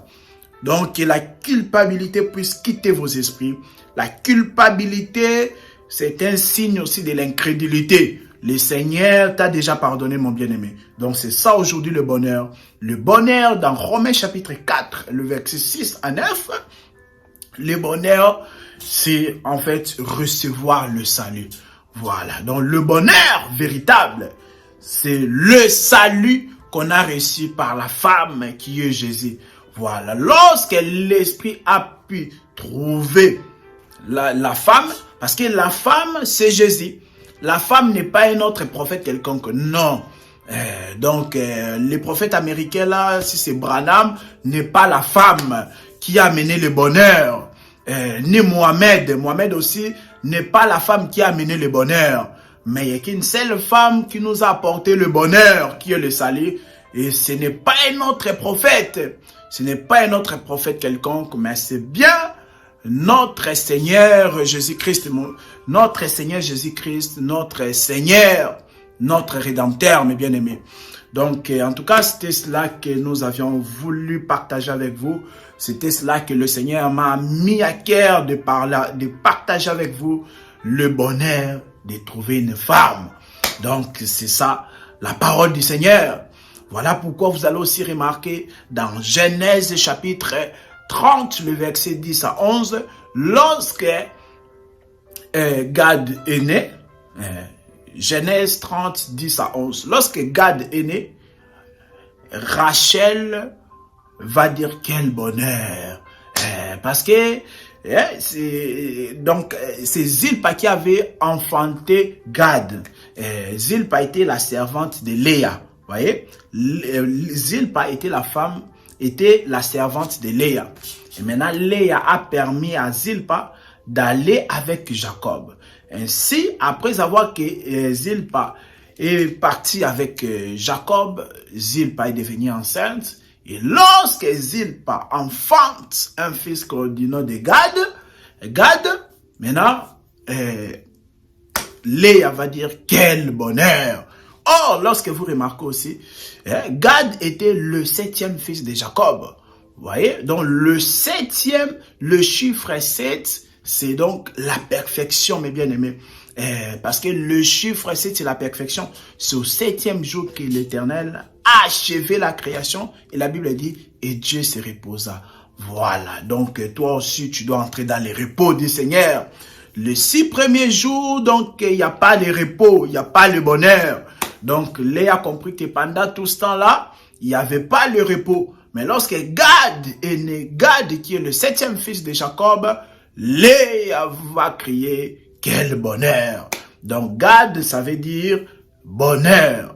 Speaker 3: Donc, que la culpabilité puisse quitter vos esprits. La culpabilité, c'est un signe aussi de l'incrédulité. Le Seigneur t'a déjà pardonné, mon bien-aimé. Donc, c'est ça aujourd'hui le bonheur. Le bonheur dans Romains chapitre 4, le verset 6 à 9. Le bonheur, c'est en fait recevoir le salut. Voilà. Donc, le bonheur véritable, c'est le salut qu'on a reçu par la femme qui est Jésus. Voilà. Lorsque l'Esprit a pu trouver la femme, parce que la femme, c'est Jésus. La femme n'est pas un autre prophète quelconque, non. Donc, les prophètes américains là, si c'est Branham, n'est pas la femme qui a amené le bonheur. Ni Mohamed. Mohamed aussi n'est pas la femme qui a amené le bonheur. Mais il n'y a qu'une seule femme qui nous a apporté le bonheur, qui est le salut. Et ce n'est pas un autre prophète. Ce n'est pas un autre prophète quelconque, mais c'est bien notre Seigneur Jésus-Christ, notre Seigneur Jésus-Christ, notre Seigneur, notre Rédempteur, mes bien-aimés. Donc, en tout cas, c'était cela que nous avions voulu partager avec vous. C'était cela que le Seigneur m'a mis à cœur de partager avec vous le bonheur de trouver une femme. Donc, c'est ça, la parole du Seigneur. Voilà pourquoi vous allez aussi remarquer dans Genèse chapitre 30, le verset 10 à 11, lorsque Gad est né, Genèse 30, 10 à 11, lorsque Gad est né, Rachel va dire quel bonheur. Parce que c'est Zilpa qui avait enfanté Gad. Zilpa était la servante de Léa. Voyez, Zilpa était la servante de Léa. Et maintenant, Léa a permis à Zilpa d'aller avec Jacob. Ainsi, après avoir que Zilpa est partie avec Jacob, Zilpa est devenue enceinte. Et lorsque Zilpa enfante un fils du nom de Gad, maintenant, Léa va dire quel bonheur. Or, lorsque vous remarquez aussi, Gad était le 7e fils de Jacob. Vous voyez? Donc, le 7e, le chiffre 7, c'est donc la perfection, mes bien-aimés. Parce que le chiffre 7, c'est la perfection. C'est au 7e jour que l'Éternel a achevé la création. Et la Bible dit, et Dieu se reposa. Voilà. Donc, toi aussi, tu dois entrer dans les repos du Seigneur. Les 6 premiers jours, donc, il n'y a pas de repos, il n'y a pas le bonheur. Donc, Léa a compris que pendant tout ce temps-là, il n'y avait pas le repos. Mais lorsque Gad est né, Gad qui est le 7e fils de Jacob, Léa va crier, quel bonheur. Donc, Gad, ça veut dire bonheur.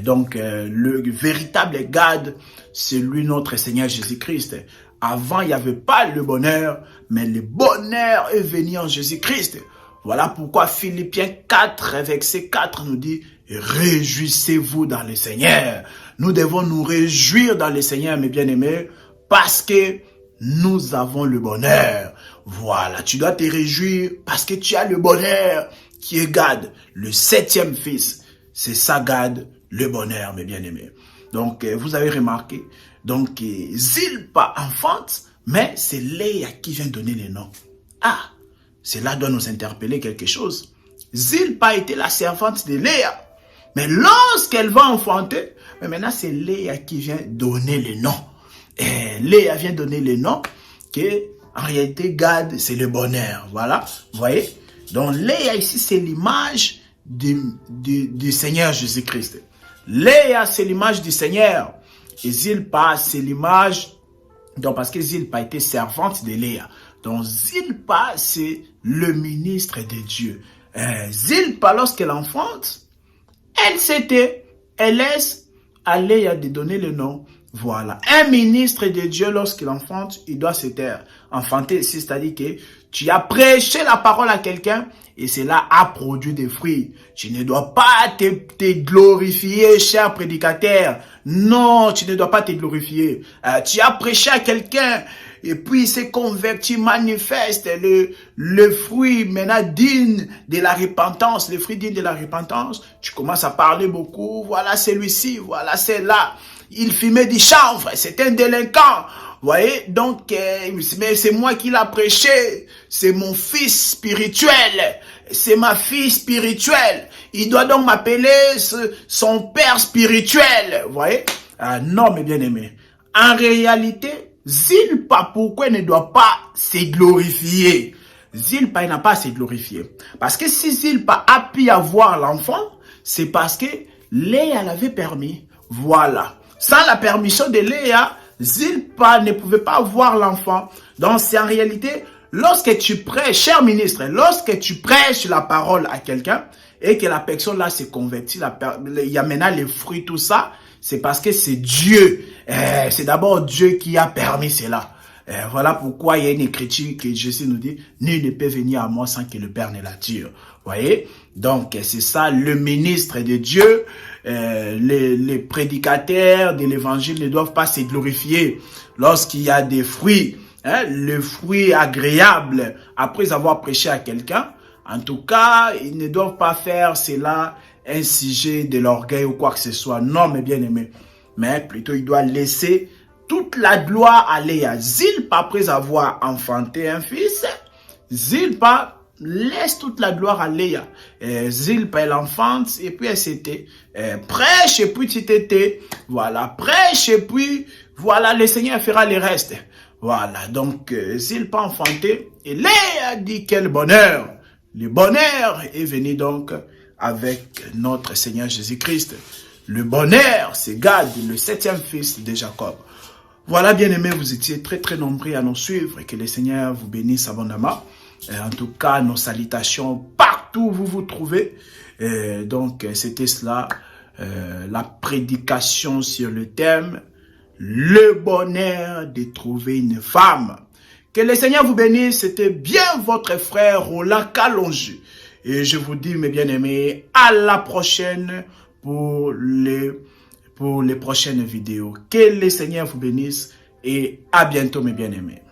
Speaker 3: Donc, le véritable Gad, c'est lui notre Seigneur Jésus-Christ. Avant, il n'y avait pas le bonheur, mais le bonheur est venu en Jésus-Christ. Voilà pourquoi Philippiens 4, verset 4 nous dit, réjouissez-vous dans le Seigneur. Nous devons nous réjouir dans le Seigneur, mes bien-aimés, parce que nous avons le bonheur. Voilà, tu dois te réjouir parce que tu as le bonheur qui est Gad, le 7e fils. C'est ça, Gad, le bonheur, mes bien-aimés. Donc, vous avez remarqué, donc Zilpa enfante, mais c'est Léa qui vient donner les noms. Ah, cela doit nous interpeller quelque chose. Zilpa était la servante de Léa. Mais lorsqu'elle va enfanter, mais maintenant c'est Léa qui vient donner les noms. Et Léa vient donner les noms que en réalité Gad c'est le bonheur. Voilà, vous voyez. Donc Léa ici c'est l'image du Seigneur Jésus-Christ. Léa c'est l'image du Seigneur. Et Zilpa c'est l'image, donc parce que Zilpa était servante de Léa. Donc Zilpa c'est le ministre de Dieu. Zilpa lorsqu'elle enfante, elle laisse à Léa de donner le nom. Voilà. Un ministre de Dieu, lorsqu'il enfante, il doit se taire. Enfanter, c'est-à-dire que tu as prêché la parole à quelqu'un et cela a produit des fruits. Tu ne dois pas te glorifier, cher prédicateur. Non, tu ne dois pas te glorifier. Tu as prêché à quelqu'un et puis il s'est converti, manifeste le fruit maintenant digne de la repentance. Le fruit digne de la repentance, tu commences à parler beaucoup. Voilà celui-ci, voilà celle-là. Il fumait du chanvre, c'est un délinquant. Vous voyez, donc, mais c'est moi qui l'a prêché. C'est mon fils spirituel. C'est ma fille spirituelle. Il doit donc m'appeler son père spirituel. Vous voyez? Non, mes bien-aimés. En réalité, Zilpa, pourquoi il ne doit pas se glorifier? Zilpa, il n'a pas à se glorifier. Parce que si Zilpa a pu avoir l'enfant, c'est parce que Léa l'avait permis. Voilà. Sans la permission de Léa, Zilpa ne pouvait pas avoir l'enfant. Donc, c'est en réalité, lorsque tu prêches, cher ministre, lorsque tu prêches la parole à quelqu'un et que la personne là se convertit, il y a maintenant les fruits, tout ça, c'est parce que c'est Dieu. C'est d'abord Dieu qui a permis cela. Voilà pourquoi il y a une écriture que Jésus nous dit, nul ne peut venir à moi sans que le Père ne l'attire. Voyez? Donc, c'est ça, le ministre de Dieu, les prédicateurs de l'évangile ne doivent pas se glorifier lorsqu'il y a des fruits, le fruit agréable après avoir prêché à quelqu'un. En tout cas, ils ne doivent pas faire cela un sujet de l'orgueil ou quoi que ce soit. Non, mes bien-aimés. Mais plutôt, il doit laisser toute la gloire à Léa. Zilpa, après avoir enfanté un fils, Zilpa laisse toute la gloire à Léa. Zilpa, elle enfante, et puis elle s'était. Prêche, et puis tu t'étais. Voilà, prêche, et puis, voilà, le Seigneur fera le reste. Voilà, donc, Zilpa enfanté, et Léa dit quel bonheur. Le bonheur est venu donc avec notre Seigneur Jésus-Christ. Le bonheur, c'est Gad, le 7e fils de Jacob. Voilà, bien-aimés, vous étiez très nombreux à nous suivre et que le Seigneur vous bénisse abondamment. En tout cas, nos salutations partout où vous vous trouvez. Donc, c'était cela, la prédication sur le thème « Le bonheur de trouver une femme ». Que le Seigneur vous bénisse, c'était bien votre frère Roland Kalonji. Et je vous dis, mes bien-aimés, à la prochaine pour les prochaines vidéos. Que le Seigneur vous bénisse et à bientôt, mes bien-aimés.